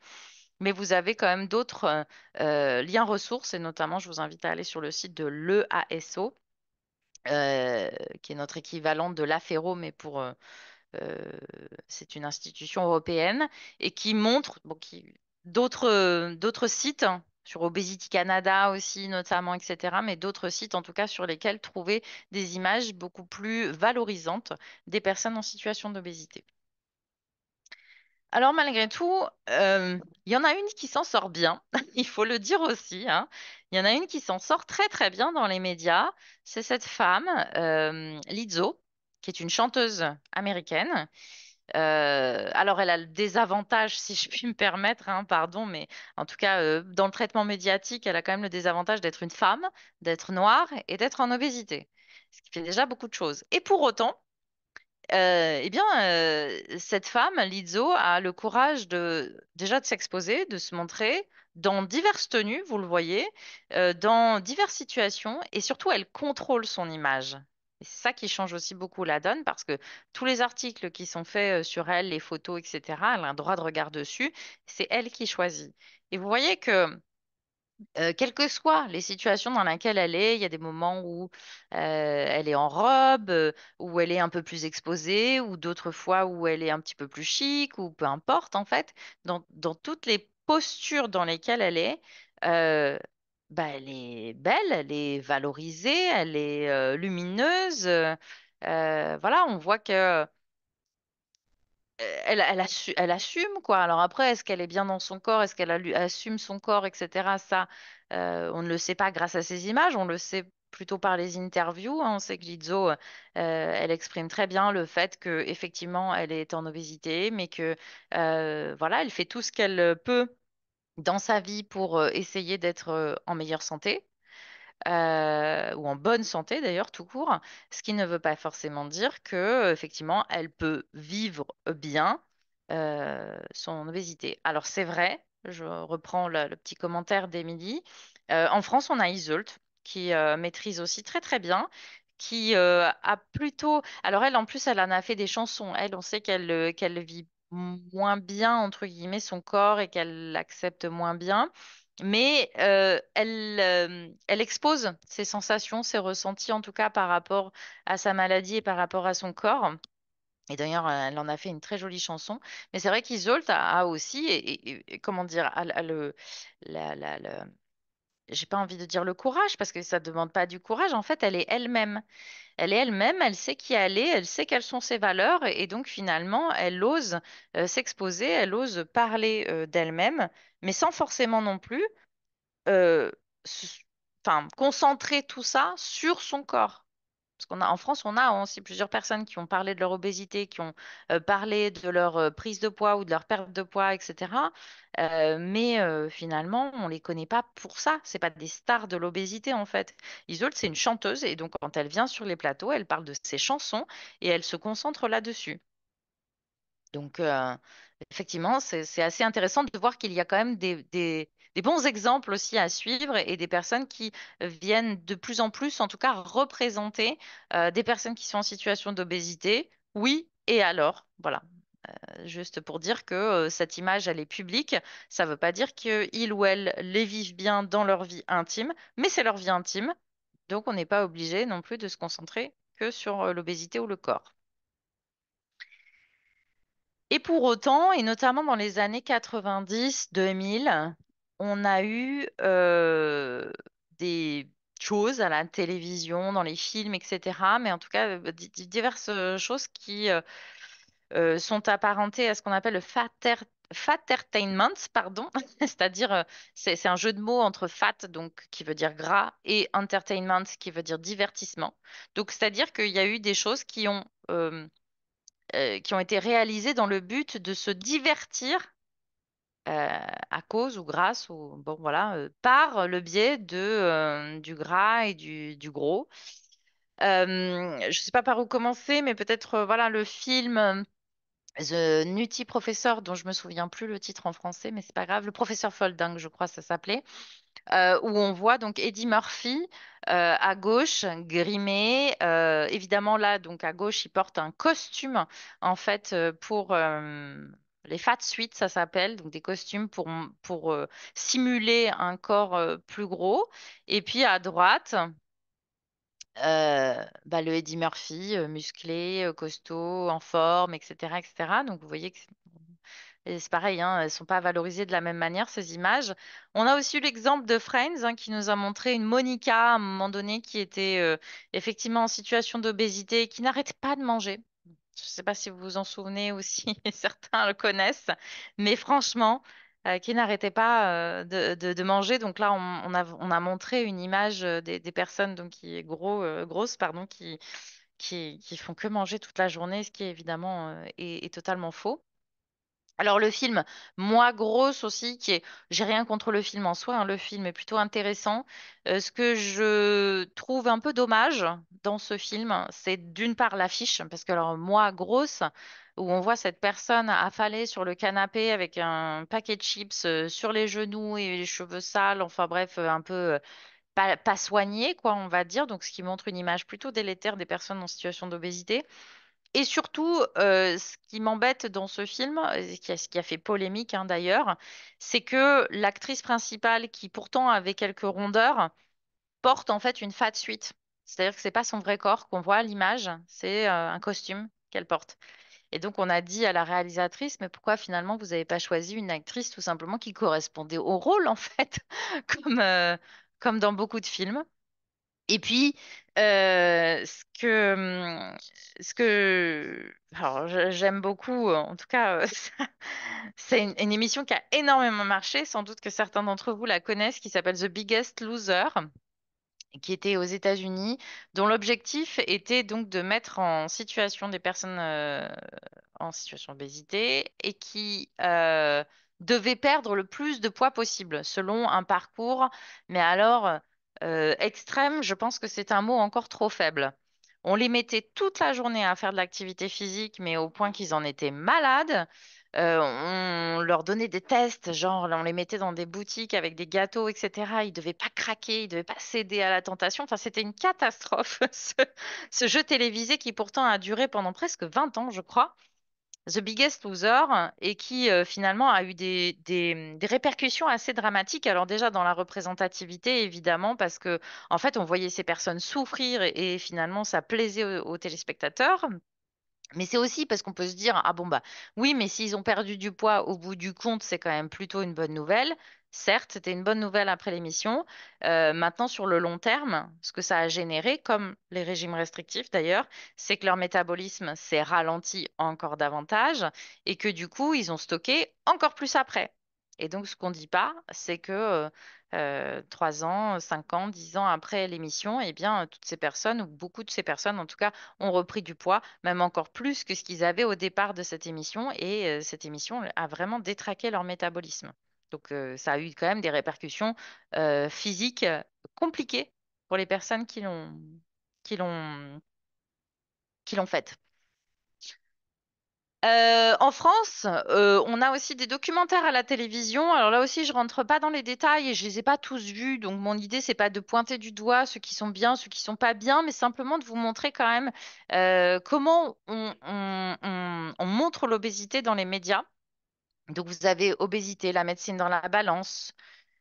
Mais vous avez quand même d'autres liens ressources et notamment je vous invite à aller sur le site de l'EASO. Qui est notre équivalent de l'AFERO, mais euh, c'est une institution européenne et qui montre bon, d'autres sites hein, sur Obesity Canada aussi notamment, etc. Mais d'autres sites en tout cas sur lesquels trouver des images beaucoup plus valorisantes des personnes en situation d'obésité. Alors malgré tout, il y en a une qui s'en sort bien, il faut le dire aussi, hein. Il y en a une qui s'en sort très très bien dans les médias. C'est cette femme, Lizzo, qui est une chanteuse américaine. Alors, elle a le désavantage, si je puis me permettre, hein, pardon, mais en tout cas, dans le traitement médiatique, elle a quand même le désavantage d'être une femme, d'être noire et d'être en obésité, ce qui fait déjà beaucoup de choses. Et pour autant, eh bien, cette femme, Lizzo, a le courage déjà de s'exposer, de se montrer dans diverses tenues, vous le voyez, dans diverses situations, et surtout, elle contrôle son image. Et c'est ça qui change aussi beaucoup la donne, parce que tous les articles qui sont faits sur elle, les photos, etc., elle a un droit de regard dessus, c'est elle qui choisit. Et vous voyez que quelles que soient les situations dans lesquelles elle est, il y a des moments où elle est en robe, où elle est un peu plus exposée, ou d'autres fois où elle est un petit peu plus chic, ou peu importe en fait. Dans toutes les postures dans lesquelles elle est, euh, bah, elle est belle, elle est valorisée, elle est lumineuse. Voilà, on voit que elle assume, quoi. Alors après, est-ce qu'elle est bien dans son corps? Est-ce qu'elle assume son corps, etc. Ça, on ne le sait pas grâce à ces images, on le sait plutôt par les interviews, hein. On sait que Lizzo, elle exprime très bien le fait que effectivement, elle est en obésité, mais que voilà, elle fait tout ce qu'elle peut dans sa vie pour essayer d'être en meilleure santé ou en bonne santé d'ailleurs tout court, ce qui ne veut pas forcément dire que effectivement elle peut vivre bien son obésité. Alors c'est vrai, je reprends le petit commentaire d'Émilie. En France, on a Iseult qui maîtrise aussi très très bien. Qui a plutôt. Alors elle, en plus, elle en a fait des chansons. Elle, on sait qu'elle vit moins bien, entre guillemets, son corps et qu'elle l'accepte moins bien. Mais elle expose ses sensations, ses ressentis, en tout cas par rapport à sa maladie et par rapport à son corps. Et d'ailleurs, elle en a fait une très jolie chanson. Mais c'est vrai qu'Isolde a aussi, comment dire, a le, j'ai pas envie de dire le courage parce que ça demande pas du courage. En fait, elle est elle-même. Elle est elle-même, elle sait qui elle est, elle sait quelles sont ses valeurs et donc finalement, elle ose s'exposer, elle ose parler d'elle-même, mais sans forcément non plus euh, s- enfin, concentrer tout ça sur son corps. Parce en France, on a aussi plusieurs personnes qui ont parlé de leur obésité, qui ont parlé de leur prise de poids ou de leur perte de poids, etc. Mais finalement, on les connaît pas pour ça. C'est pas des stars de l'obésité en fait. Isolde, c'est une chanteuse et donc quand elle vient sur les plateaux, elle parle de ses chansons et elle se concentre là-dessus. Donc, effectivement, c'est assez intéressant de voir qu'il y a quand même des bons exemples aussi à suivre et des personnes qui viennent de plus en plus, en tout cas, représenter des personnes qui sont en situation d'obésité. Oui, et alors? Voilà. Juste pour dire que cette image, elle est publique. Ça ne veut pas dire qu'ils ou elles les vivent bien dans leur vie intime, mais c'est leur vie intime. Donc, on n'est pas obligé non plus de se concentrer que sur l'obésité ou le corps. Et pour autant, et notamment dans les années 90-2000, on a eu des choses à la télévision, dans les films, etc. Mais en tout cas, diverses choses qui sont apparentées à ce qu'on appelle le fattertainment, pardon. C'est-à-dire, c'est un jeu de mots entre fat, donc qui veut dire gras, et entertainment, qui veut dire divertissement. Donc, c'est-à-dire qu'il y a eu des choses qui ont été réalisées dans le but de se divertir à cause ou grâce ou bon voilà par le biais du gras et du gros. Je ne sais pas par où commencer, mais peut-être voilà le film The Nutty Professor dont je me souviens plus le titre en français, mais c'est pas grave. Le professeur Folding, je crois, ça s'appelait où on voit donc Eddie Murphy à gauche, grimé. Évidemment, là, donc à gauche, il porte un costume, en fait, pour les fat suits, ça s'appelle, donc des costumes pour simuler un corps plus gros. Et puis à droite, bah, le Eddie Murphy, musclé, costaud, en forme, etc., etc. Donc vous voyez que et c'est pareil, hein, elles sont pas valorisées de la même manière, ces images. On a aussi eu l'exemple de Friends, hein, qui nous a montré une Monica à un moment donné qui était effectivement en situation d'obésité et qui n'arrêtait pas de manger. Je ne sais pas si vous vous en souvenez aussi, certains le connaissent, mais franchement, qui n'arrêtait pas de manger. Donc là, on a montré une image des personnes donc, grosses pardon, qui font que manger toute la journée, ce qui évidemment est totalement faux. Alors le film, moi grosse aussi, j'ai rien contre le film en soi, hein, le film est plutôt intéressant. Ce que je trouve un peu dommage dans ce film, c'est d'une part l'affiche, parce que alors moi grosse, où on voit cette personne affalée sur le canapé avec un paquet de chips sur les genoux et les cheveux sales, enfin bref, un peu pas soigné quoi, on va dire, donc ce qui montre une image plutôt délétère des personnes en situation d'obésité. Et surtout, ce qui m'embête dans ce film, ce qui a fait polémique hein, d'ailleurs, c'est que l'actrice principale, qui pourtant avait quelques rondeurs, porte en fait une fat suite. C'est-à-dire que c'est pas son vrai corps qu'on voit à l'image, c'est un costume qu'elle porte. Et donc on a dit à la réalisatrice, mais pourquoi finalement vous n'avez pas choisi une actrice tout simplement qui correspondait au rôle en fait, comme, euh, comme dans beaucoup de films. Et puis, alors j'aime beaucoup, en tout cas, c'est une émission qui a énormément marché. Sans doute que certains d'entre vous la connaissent, qui s'appelle The Biggest Loser, qui était aux États-Unis, dont l'objectif était donc de mettre en situation des personnes en situation d'obésité et qui devaient perdre le plus de poids possible selon un parcours. Mais alors, extrême, je pense que c'est un mot encore trop faible. On les mettait toute la journée à faire de l'activité physique, mais au point qu'ils en étaient malades. On leur donnait des tests, genre on les mettait dans des boutiques avec des gâteaux, etc. Ils devaient pas craquer, ils devaient pas céder à la tentation. Enfin, c'était une catastrophe, ce jeu télévisé qui pourtant a duré pendant presque 20 ans, je crois. The Biggest Loser, et qui finalement a eu des répercussions assez dramatiques. Alors déjà dans la représentativité, évidemment, parce que en fait on voyait ces personnes souffrir et finalement ça plaisait aux téléspectateurs. Mais c'est aussi parce qu'on peut se dire, ah bon bah oui, mais s'ils ont perdu du poids au bout du compte, c'est quand même plutôt une bonne nouvelle. Certes, c'était une bonne nouvelle après l'émission. Maintenant, sur le long terme, ce que ça a généré, comme les régimes restrictifs d'ailleurs, c'est que leur métabolisme s'est ralenti encore davantage et que du coup, ils ont stocké encore plus après. Et donc, ce qu'on dit pas, c'est que 3 ans, 5 ans, 10 ans après l'émission, eh bien, toutes ces personnes, ou beaucoup de ces personnes en tout cas, ont repris du poids, même encore plus que ce qu'ils avaient au départ de cette émission. Et cette émission a vraiment détraqué leur métabolisme. Donc, ça a eu quand même des répercussions physiques compliquées pour les personnes qui l'ont, qui l'ont faite. En France, on a aussi des documentaires à la télévision. Alors là aussi, je rentre pas dans les détails et je les ai pas tous vus. Donc mon idée, c'est pas de pointer du doigt ceux qui sont bien, ceux qui sont pas bien, mais simplement de vous montrer quand même comment on montre l'obésité dans les médias. Donc vous avez obésité, la médecine dans la balance.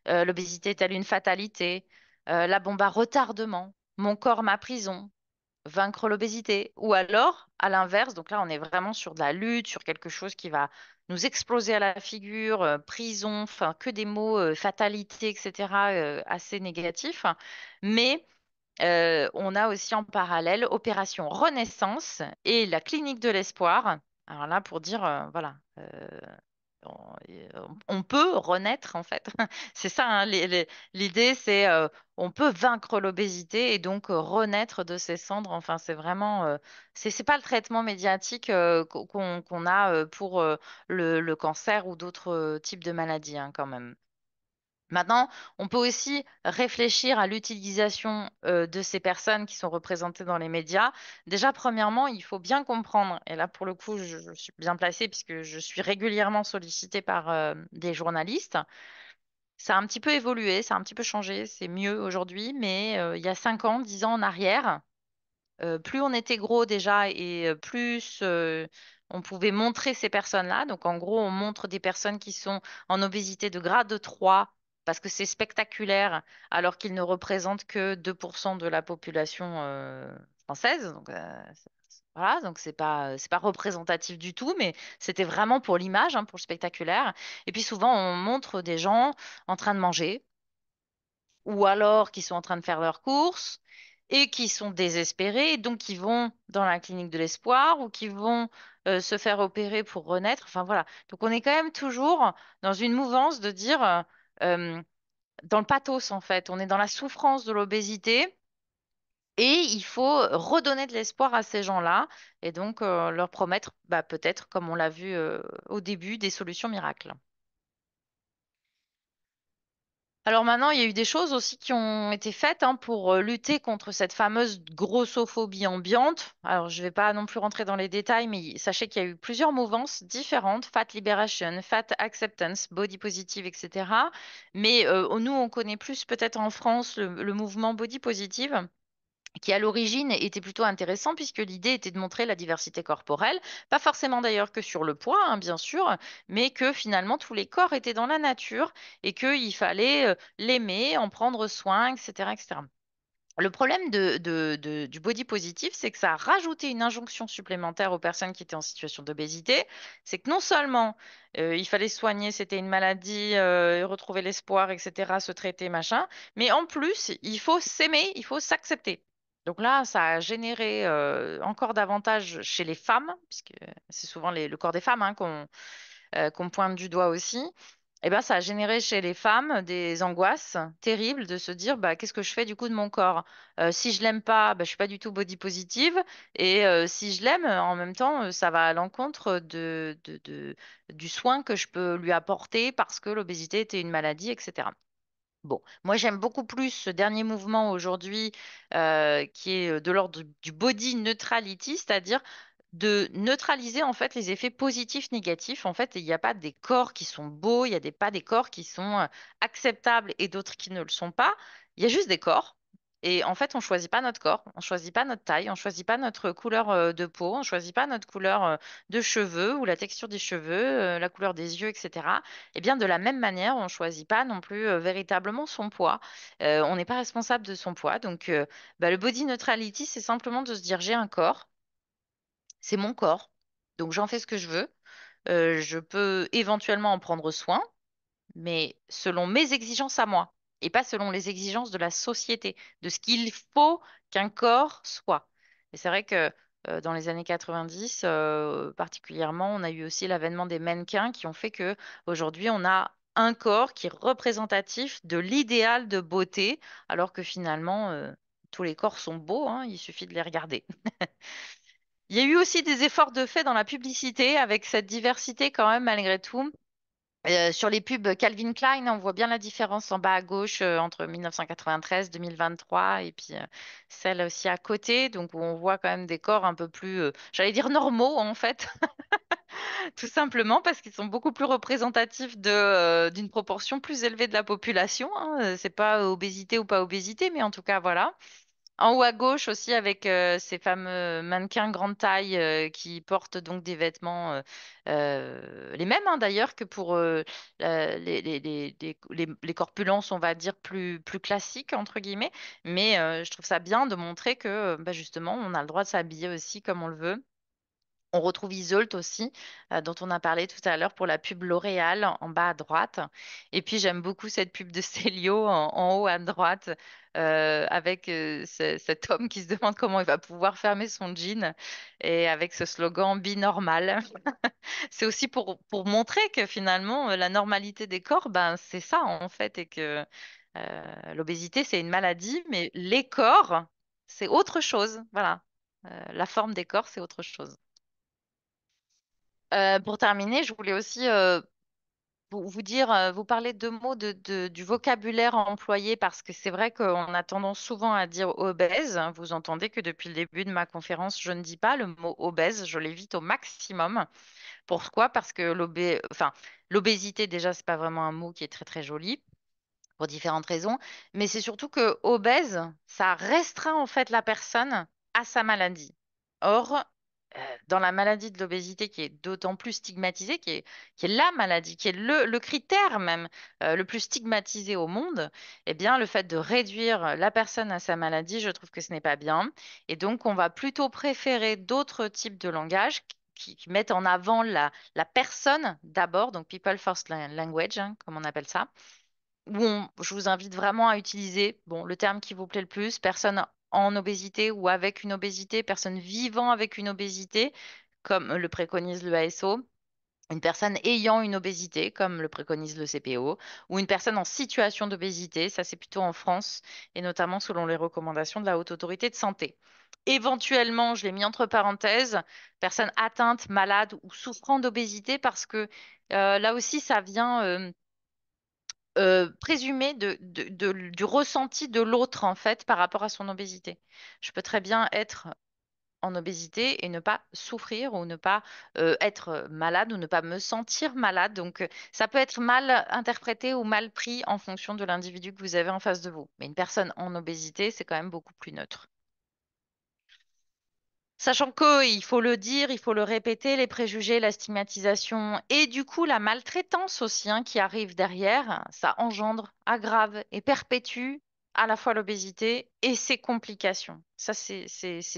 L'obésité est-elle une fatalité? La bombe à retardement, mon corps, ma prison, vaincre l'obésité. Ou alors, à l'inverse, donc là, on est vraiment sur de la lutte, sur quelque chose qui va nous exploser à la figure, prison, enfin, que des mots, fatalité, etc., assez négatifs. Mais on a aussi en parallèle Opération Renaissance et la clinique de l'espoir. Alors là, pour dire, voilà, on peut renaître en fait. C'est ça, hein, l'idée, c'est on peut vaincre l'obésité et donc renaître de ses cendres. Enfin, c'est vraiment, c'est pas le traitement médiatique qu'on a pour le cancer ou d'autres types de maladies hein, quand même. Maintenant, on peut aussi réfléchir à l'utilisation de ces personnes qui sont représentées dans les médias. Déjà, premièrement, il faut bien comprendre, et là pour le coup, je suis bien placée puisque je suis régulièrement sollicitée par des journalistes. Ça a un petit peu évolué, ça a un petit peu changé, c'est mieux aujourd'hui, mais il y a 5 ans, 10 ans en arrière, plus on était gros déjà et plus on pouvait montrer ces personnes-là. Donc en gros, on montre des personnes qui sont en obésité de grade 3 parce que c'est spectaculaire alors qu'ils ne représentent que 2% de la population française. Donc, voilà, donc c'est pas représentatif du tout, mais c'était vraiment pour l'image, hein, pour le spectaculaire. Et puis souvent, on montre des gens en train de manger ou alors qui sont en train de faire leurs courses et qui sont désespérés, et donc qui vont dans la clinique de l'espoir ou qui vont se faire opérer pour renaître. Enfin voilà. Donc on est quand même toujours dans une mouvance de dire, euh, dans le pathos en fait, on est dans la souffrance de l'obésité. Et il faut redonner de l'espoir à ces gens-là et donc leur promettre bah, peut-être, comme on l'a vu au début, des solutions miracles. Alors maintenant, il y a eu des choses aussi qui ont été faites hein, pour lutter contre cette fameuse grossophobie ambiante. Alors, je ne vais pas non plus rentrer dans les détails, mais sachez qu'il y a eu plusieurs mouvances différentes, Fat Liberation, Fat Acceptance, Body Positive, etc. Mais nous, on connaît plus peut-être en France le mouvement Body Positive qui à l'origine était plutôt intéressant puisque l'idée était de montrer la diversité corporelle, pas forcément d'ailleurs que sur le poids, hein, bien sûr, mais que finalement tous les corps étaient dans la nature et qu'il fallait l'aimer, en prendre soin, etc., etc. Le problème du body positive, c'est que ça a rajouté une injonction supplémentaire aux personnes qui étaient en situation d'obésité. C'est que non seulement il fallait soigner, c'était une maladie, retrouver l'espoir, etc., se traiter, machin, mais en plus, il faut s'aimer, il faut s'accepter. Donc là, ça a généré encore davantage chez les femmes, puisque c'est souvent le corps des femmes hein, qu'on pointe du doigt aussi, eh ben, ça a généré chez les femmes des angoisses terribles de se dire bah, qu'est-ce que je fais du coup de mon corps? Si je l'aime pas, bah, je suis pas du tout body positive. Et si je l'aime, en même temps, ça va à l'encontre du soin que je peux lui apporter parce que l'obésité était une maladie, etc. Bon, moi j'aime beaucoup plus ce dernier mouvement aujourd'hui qui est de l'ordre du body neutrality, c'est-à-dire de neutraliser en fait les effets positifs, négatifs. En fait, il n'y a pas des corps qui sont beaux, il n'y a pas des corps qui sont acceptables et d'autres qui ne le sont pas. Il y a juste des corps. Et en fait, on choisit pas notre corps, on choisit pas notre taille, on choisit pas notre couleur de peau, on choisit pas notre couleur de cheveux ou la texture des cheveux, la couleur des yeux, etc. Eh bien, de la même manière, on ne choisit pas non plus véritablement son poids. On n'est pas responsable de son poids. Donc, bah, le body neutrality, c'est simplement de se dire, j'ai un corps, c'est mon corps, donc j'en fais ce que je veux. Je peux éventuellement en prendre soin, mais selon mes exigences à moi, et pas selon les exigences de la société, de ce qu'il faut qu'un corps soit. Et c'est vrai que dans les années 90, particulièrement, on a eu aussi l'avènement des mannequins qui ont fait que aujourd'hui, on a un corps qui est représentatif de l'idéal de beauté, alors que finalement, tous les corps sont beaux, hein, il suffit de les regarder. Il y a eu aussi des efforts de fait dans la publicité avec cette diversité quand même malgré tout. Sur les pubs Calvin Klein, on voit bien la différence en bas à gauche entre 1993, 2023 et puis celle aussi à côté, donc où on voit quand même des corps un peu plus, j'allais dire normaux en fait, tout simplement parce qu'ils sont beaucoup plus représentatifs d'une proportion plus élevée de la population, hein. C'est pas obésité ou pas obésité, mais en tout cas voilà. En haut à gauche aussi avec ces fameux mannequins grande taille qui portent donc des vêtements les mêmes hein, d'ailleurs que pour les corpulences, on va dire plus classiques entre guillemets. Mais je trouve ça bien de montrer que bah, justement on a le droit de s'habiller aussi comme on le veut. On retrouve Iseult aussi, dont on a parlé tout à l'heure pour la pub L'Oréal en bas à droite. Et puis j'aime beaucoup cette pub de Célio en haut à droite, avec cet homme qui se demande comment il va pouvoir fermer son jean et avec ce slogan Binormal. C'est aussi pour montrer que finalement la normalité des corps, ben, c'est ça en fait, et que l'obésité c'est une maladie, mais les corps, c'est autre chose. Voilà. La forme des corps, c'est autre chose. Pour terminer, je voulais aussi vous dire, vous parler deux mots du vocabulaire employé parce que c'est vrai qu'on a tendance souvent à dire obèse. Vous entendez que depuis le début de ma conférence, je ne dis pas le mot obèse, je l'évite au maximum. Pourquoi? Parce que l'obésité, déjà, c'est pas vraiment un mot qui est très très joli pour différentes raisons, mais c'est surtout que obèse, ça restreint en fait la personne à sa maladie. Or, dans la maladie de l'obésité qui est d'autant plus stigmatisée, qui est la maladie, qui est le critère même le plus stigmatisé au monde, eh bien, le fait de réduire la personne à sa maladie, je trouve que ce n'est pas bien. Et donc, on va plutôt préférer d'autres types de langage qui mettent en avant la personne d'abord, donc people first language, hein, comme on appelle ça je vous invite vraiment à utiliser bon, le terme qui vous plaît le plus, personne en obésité ou avec une obésité, personne vivant avec une obésité, comme le préconise le ASO, une personne ayant une obésité, comme le préconise le CPO, ou une personne en situation d'obésité, ça c'est plutôt en France, et notamment selon les recommandations de la Haute Autorité de Santé. Éventuellement, je l'ai mis entre parenthèses, personne atteinte, malade ou souffrant d'obésité, parce que là aussi, ça vient présumé du ressenti de l'autre, en fait, par rapport à son obésité. Je peux très bien être en obésité et ne pas souffrir ou ne pas être malade ou ne pas me sentir malade. Donc, ça peut être mal interprété ou mal pris en fonction de l'individu que vous avez en face de vous. Mais une personne en obésité, c'est quand même beaucoup plus neutre. Sachant que, il faut le dire, il faut le répéter, les préjugés, la stigmatisation et du coup la maltraitance aussi hein, qui arrive derrière, ça engendre, aggrave et perpétue à la fois l'obésité et ses complications. Ça, c'est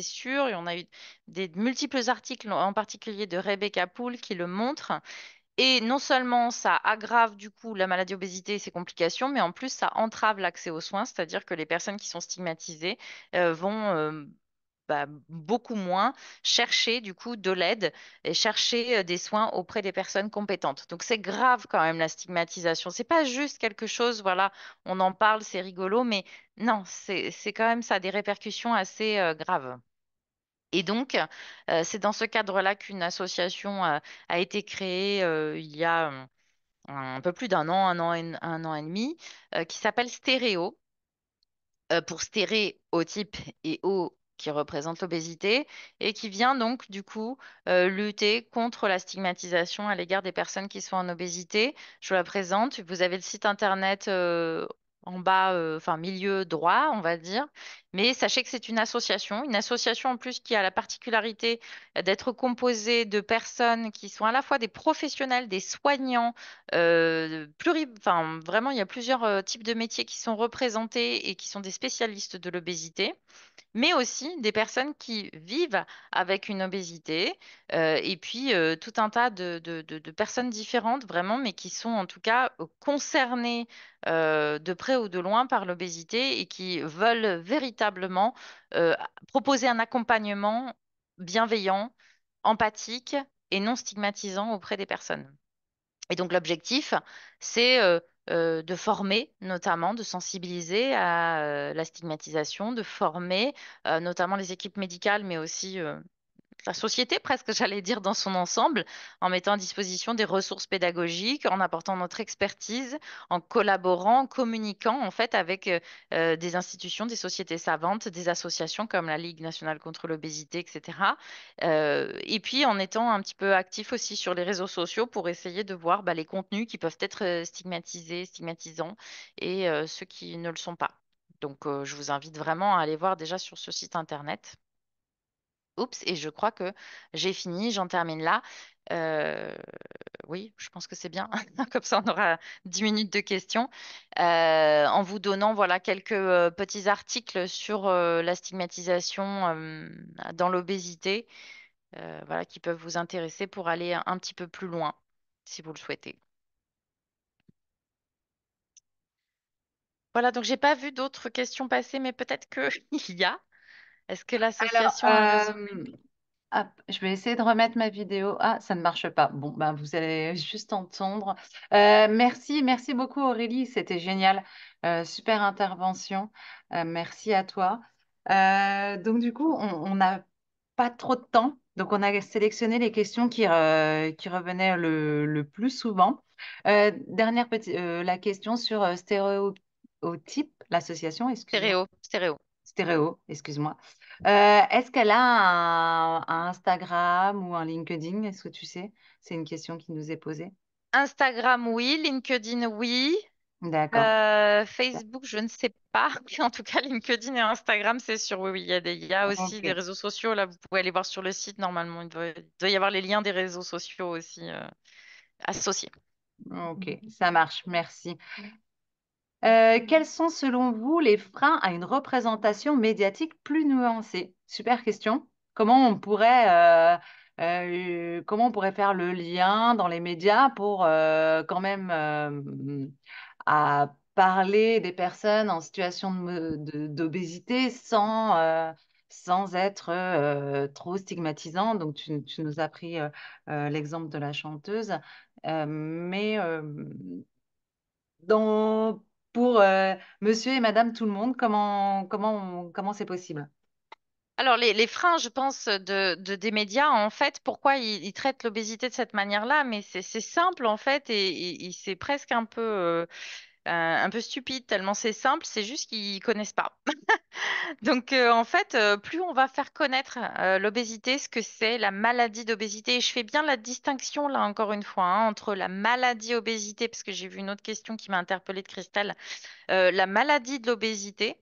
sûr. Et on a eu des multiples articles, en particulier de Rebecca Poole, qui le montrent. Et non seulement ça aggrave du coup la maladie obésité et ses complications, mais en plus ça entrave l'accès aux soins, c'est-à-dire que les personnes qui sont stigmatisées vont beaucoup moins chercher du coup de l'aide et chercher des soins auprès des personnes compétentes. Donc c'est grave quand même la stigmatisation. C'est pas juste quelque chose, voilà, on en parle, c'est rigolo, mais non, c'est quand même ça a des répercussions assez graves. Et donc, c'est dans ce cadre-là qu'une association a été créée il y a un peu plus d'un an, un an et demi, qui s'appelle Stéréo pour stéréotype et O qui représente l'obésité, et qui vient donc du coup lutter contre la stigmatisation à l'égard des personnes qui sont en obésité. Je vous la présente. Vous avez le site internet en bas, enfin milieu droit, on va dire. Mais sachez que c'est une association en plus qui a la particularité d'être composée de personnes qui sont à la fois des professionnels, des soignants, enfin vraiment il y a plusieurs types de métiers qui sont représentés et qui sont des spécialistes de l'obésité, mais aussi des personnes qui vivent avec une obésité, et puis tout un tas de personnes différentes vraiment, mais qui sont en tout cas concernées de près ou de loin par l'obésité et qui veulent véritablement euh, proposer un accompagnement bienveillant, empathique et non stigmatisant auprès des personnes. Et donc l'objectif, c'est de former, notamment, de sensibiliser à la stigmatisation, de former notamment les équipes médicales, mais aussi la société presque, j'allais dire, dans son ensemble, en mettant à disposition des ressources pédagogiques, en apportant notre expertise, en collaborant, en communiquant en fait avec des institutions, des sociétés savantes, des associations comme la Ligue nationale contre l'obésité, etc. Et puis en étant un petit peu actif aussi sur les réseaux sociaux pour essayer de voir bah, les contenus qui peuvent être stigmatisés, stigmatisants, et ceux qui ne le sont pas. Donc, je vous invite vraiment à aller voir déjà sur ce site internet. Oups, et je crois que j'ai fini, j'en termine là. Euh, oui, je pense que c'est bien. Comme ça, on aura 10 minutes de questions. En vous donnant voilà, quelques petits articles sur la stigmatisation dans l'obésité, voilà, qui peuvent vous intéresser pour aller un petit peu plus loin, si vous le souhaitez. Voilà, donc j'ai pas vu d'autres questions passer, mais peut-être que il y a. Est-ce que Alors, l'association a un résumé? hop, je vais essayer de remettre ma vidéo. Ah, ça ne marche pas. Bon, ben, vous allez juste entendre. Merci beaucoup Aurélie, c'était génial. Super intervention. Merci à toi. Donc du coup, on n'a pas trop de temps. Donc on a sélectionné les questions qui revenaient le plus souvent. La question sur Stéréotype, l'association, excuse-moi. Stéréo, stéréo. Stéréo, excuse-moi. Est-ce qu'elle a un Instagram ou un LinkedIn? Est-ce que tu sais? C'est une question qui nous est posée. Instagram, oui. LinkedIn, oui. D'accord. Facebook, je ne sais pas. En tout cas, LinkedIn et Instagram, c'est sûr. Oui, oui, il y a aussi Ok. des réseaux sociaux. Là, vous pouvez aller voir sur le site. Normalement, il doit y avoir les liens des réseaux sociaux aussi associés. Ok, ça marche. Merci. Quels sont selon vous les freins à une représentation médiatique plus nuancée? Super question. Comment on pourrait faire le lien dans les médias pour quand même à parler des personnes en situation d'obésité sans être trop stigmatisant. Donc, tu nous as pris l'exemple de la chanteuse. Mais dans, pour monsieur et madame tout le monde, comment c'est possible? Alors, les freins, je pense, des médias, en fait, pourquoi ils traitent l'obésité de cette manière-là? Mais c'est simple, en fait, et c'est presque un peu stupide, tellement c'est simple, c'est juste qu'ils connaissent pas. Donc, en fait, plus on va faire connaître l'obésité, ce que c'est, la maladie d'obésité, et je fais bien la distinction, là, encore une fois, hein, entre la maladie obésité, parce que j'ai vu une autre question qui m'a interpellée de Christelle, la maladie de l'obésité,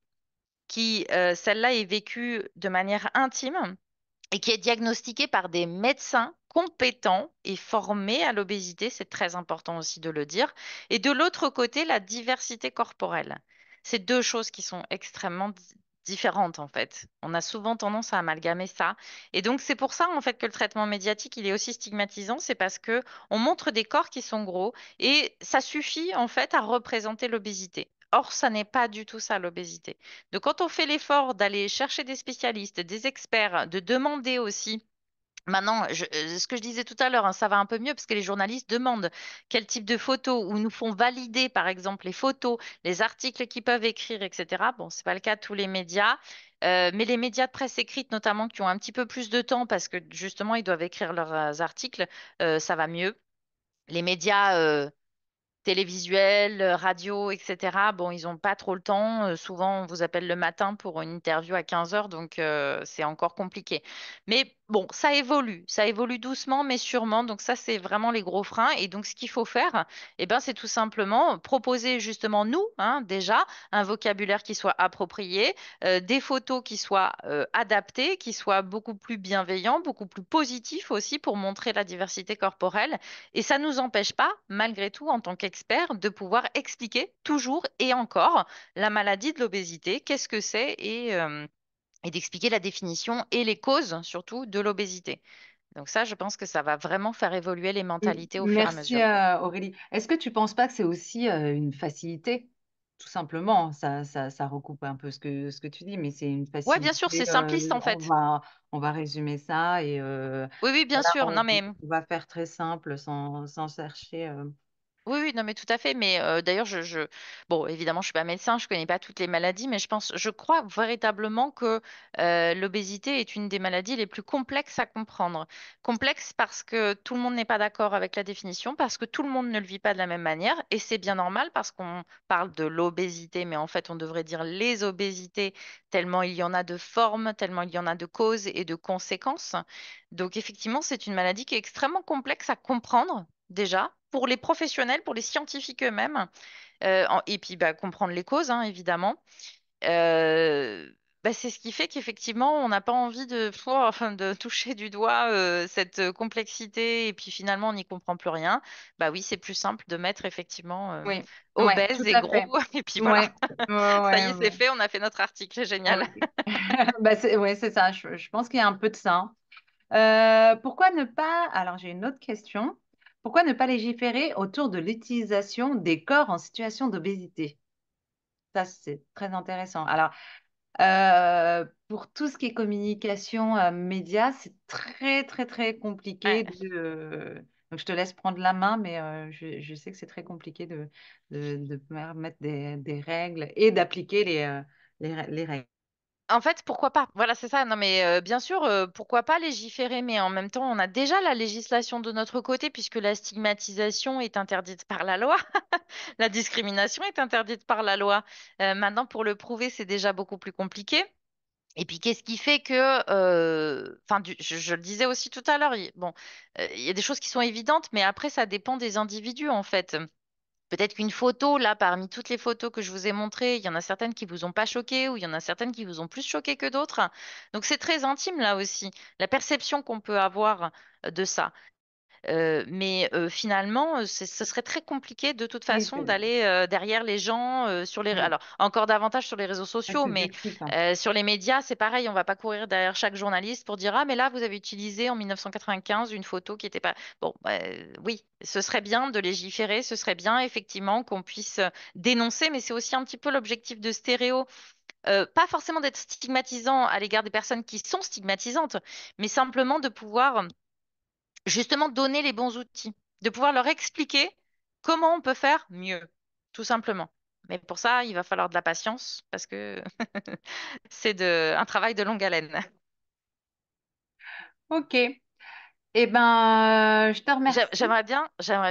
qui, celle-là, est vécue de manière intime et qui est diagnostiqué par des médecins compétents et formés à l'obésité, c'est très important aussi de le dire. Et de l'autre côté, la diversité corporelle. C'est deux choses qui sont extrêmement différentes en fait. On a souvent tendance à amalgamer ça. Et donc c'est pour ça en fait que le traitement médiatique, il est aussi stigmatisant, c'est parce que on montre des corps qui sont gros et ça suffit en fait à représenter l'obésité. Or, ça n'est pas du tout ça l'obésité. Donc, quand on fait l'effort d'aller chercher des spécialistes, des experts, de demander aussi, maintenant, ce que je disais tout à l'heure, hein, ça va un peu mieux parce que les journalistes demandent quel type de photos ou nous font valider, par exemple, les photos, les articles qu'ils peuvent écrire, etc. Bon, c'est pas le cas de tous les médias. Mais les médias de presse écrite, notamment, qui ont un petit peu plus de temps parce que justement, ils doivent écrire leurs articles, ça va mieux. Les médias télévisuel, radio, etc. Bon, ils n'ont pas trop le temps. Souvent, on vous appelle le matin pour une interview à 15 heures, donc c'est encore compliqué. Mais bon, ça évolue doucement, mais sûrement. Donc ça, c'est vraiment les gros freins. Et donc, ce qu'il faut faire, eh ben, c'est tout simplement proposer justement nous, hein, déjà, un vocabulaire qui soit approprié, des photos qui soient adaptées, qui soient beaucoup plus bienveillants, beaucoup plus positifs aussi pour montrer la diversité corporelle. Et ça ne nous empêche pas, malgré tout, en tant qu'experts, de pouvoir expliquer toujours et encore la maladie de l'obésité, qu'est-ce que c'est, et d'expliquer la définition et les causes, surtout, de l'obésité. Donc ça, je pense que ça va vraiment faire évoluer les mentalités au fur et à Merci mesure. Aurélie. Est-ce que tu penses pas que c'est aussi une facilité? Tout simplement, ça recoupe un peu ce que tu dis, mais c'est une Ouais, bien sûr, facilité. c'est simpliste en fait. On va résumer ça et Oui, oui, bien voilà, sûr. Non, mais on va faire très simple sans chercher. oui, oui, non, mais tout à fait. Mais d'ailleurs, bon, évidemment, je suis pas médecin, je connais pas toutes les maladies, mais je crois véritablement que l'obésité est une des maladies les plus complexes à comprendre. Complexe parce que tout le monde n'est pas d'accord avec la définition, parce que tout le monde ne le vit pas de la même manière, et c'est bien normal parce qu'on parle de l'obésité, mais en fait, on devrait dire les obésités, tellement il y en a de formes, tellement il y en a de causes et de conséquences. Donc, effectivement, c'est une maladie qui est extrêmement complexe à comprendre déjà, pour les professionnels, pour les scientifiques eux-mêmes, et puis bah, comprendre les causes, hein, évidemment. Euh, Bah, c'est ce qui fait qu'effectivement, on n'a pas envie enfin, de toucher du doigt cette complexité, et puis finalement, on n'y comprend plus rien. Bah oui, c'est plus simple de mettre effectivement Oui, ouais, tout obèse et à gros, fait. et puis voilà, Ouais, ouais, ça y ouais, est, c'est ouais. fait, on a fait notre article, c'est génial. Ouais. Bah, ouais, c'est ça. Je pense qu'il y a un peu de ça. Pourquoi ne pas, alors j'ai une autre question. Pourquoi ne pas légiférer autour de l'utilisation des corps en situation d'obésité? Ça, c'est très intéressant. Alors, pour tout ce qui est communication média, c'est très, très, très compliqué Ouais. donc, je te laisse prendre la main, mais je sais que c'est très compliqué de mettre des règles et d'appliquer les règles. En fait, pourquoi pas? Voilà, c'est ça. Non, mais bien sûr, pourquoi pas légiférer, mais en même temps, on a déjà la législation de notre côté, puisque la stigmatisation est interdite par la loi, la discrimination est interdite par la loi. Maintenant, pour le prouver, c'est déjà beaucoup plus compliqué. Et puis, qu'est-ce qui fait que, enfin, je le disais aussi tout à l'heure, bon, il y a des choses qui sont évidentes, mais après, ça dépend des individus, en fait. Peut-être qu'une photo, là, parmi toutes les photos que je vous ai montrées, il y en a certaines qui vous ont pas choqué ou il y en a certaines qui vous ont plus choqué que d'autres. Donc c'est très intime là aussi, la perception qu'on peut avoir de ça. Mais finalement, ce serait très compliqué de toute Oui, façon d'aller derrière les gens sur les. mm, Alors, encore davantage sur les réseaux c'est sociaux, mais subjectif, hein. sur les médias, c'est pareil. On va pas courir derrière chaque journaliste pour dire, ah, mais là, vous avez utilisé en 1995 une photo qui n'était pas. Bon, oui, ce serait bien de légiférer, ce serait bien effectivement qu'on puisse dénoncer, mais c'est aussi un petit peu l'objectif de Stéréo. Pas forcément d'être stigmatisant à l'égard des personnes qui sont stigmatisantes, mais simplement de pouvoir justement donner les bons outils, de pouvoir leur expliquer comment on peut faire mieux, tout simplement. Mais pour ça, il va falloir de la patience parce que un travail de longue haleine. Ok. Eh ben, je te remercie. J'aimerais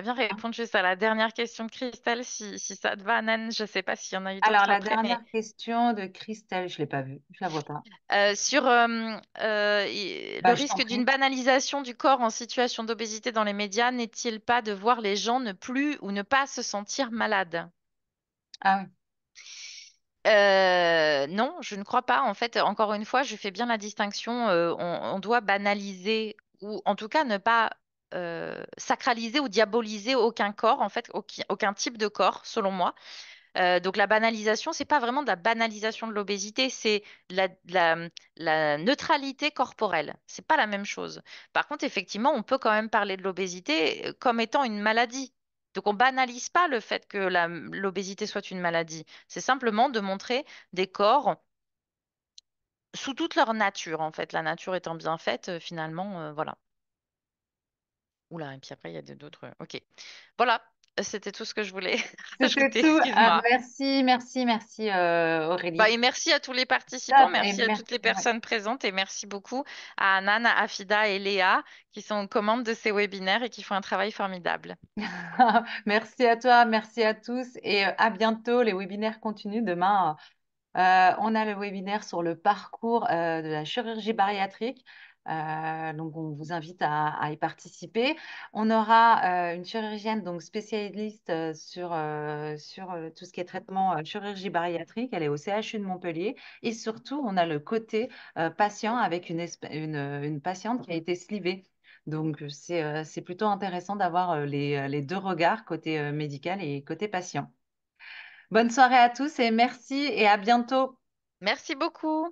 bien répondre juste à la dernière question de Christelle, si ça te va, Nan. Je ne sais pas s'il y en a eu Alors, d'autres la après, mais dernière question de Christelle, je ne l'ai pas vue, je la vois pas. sur le Bah, je t'en risque d'une prie. banalisation du corps en situation d'obésité dans les médias, n'est-il pas de voir les gens ne plus ou ne pas se sentir malades? Ah oui. Non, je ne crois pas. En fait, encore une fois, je fais bien la distinction. On doit banaliser ou en tout cas ne pas sacraliser ou diaboliser aucun corps, en fait, aucun type de corps, selon moi. Donc la banalisation, c'est pas vraiment de la banalisation de l'obésité, c'est la neutralité corporelle. C'est pas la même chose. Par contre, effectivement, on peut quand même parler de l'obésité comme étant une maladie. Donc on banalise pas le fait que l'obésité soit une maladie. C'est simplement de montrer des corps sous toute leur nature, en fait. La nature étant bien faite, finalement, voilà. Oula, et puis après, il y a d'autres. Ok. Voilà. C'était tout ce que je voulais C'était rajouter, tout. excuse-moi. Merci, merci, merci Bah, Aurélie. et merci à tous les participants, Top, et merci à merci. toutes les Ouais. personnes présentes et merci beaucoup à Anan, à Afida et Léa qui sont aux commandes de ces webinaires et qui font un travail formidable. Merci à toi, merci à tous et à bientôt. Les webinaires continuent. Demain, on a le webinaire sur le parcours de la chirurgie bariatrique. Donc, on vous invite à y participer. On aura une chirurgienne donc spécialiste sur tout ce qui est traitement chirurgie bariatrique. Elle est au CHU de Montpellier. Et surtout, on a le côté patient avec une patiente qui a été slivée. Donc, c'est plutôt intéressant d'avoir les deux regards, côté médical et côté patient. Bonne soirée à tous et merci et à bientôt. Merci beaucoup.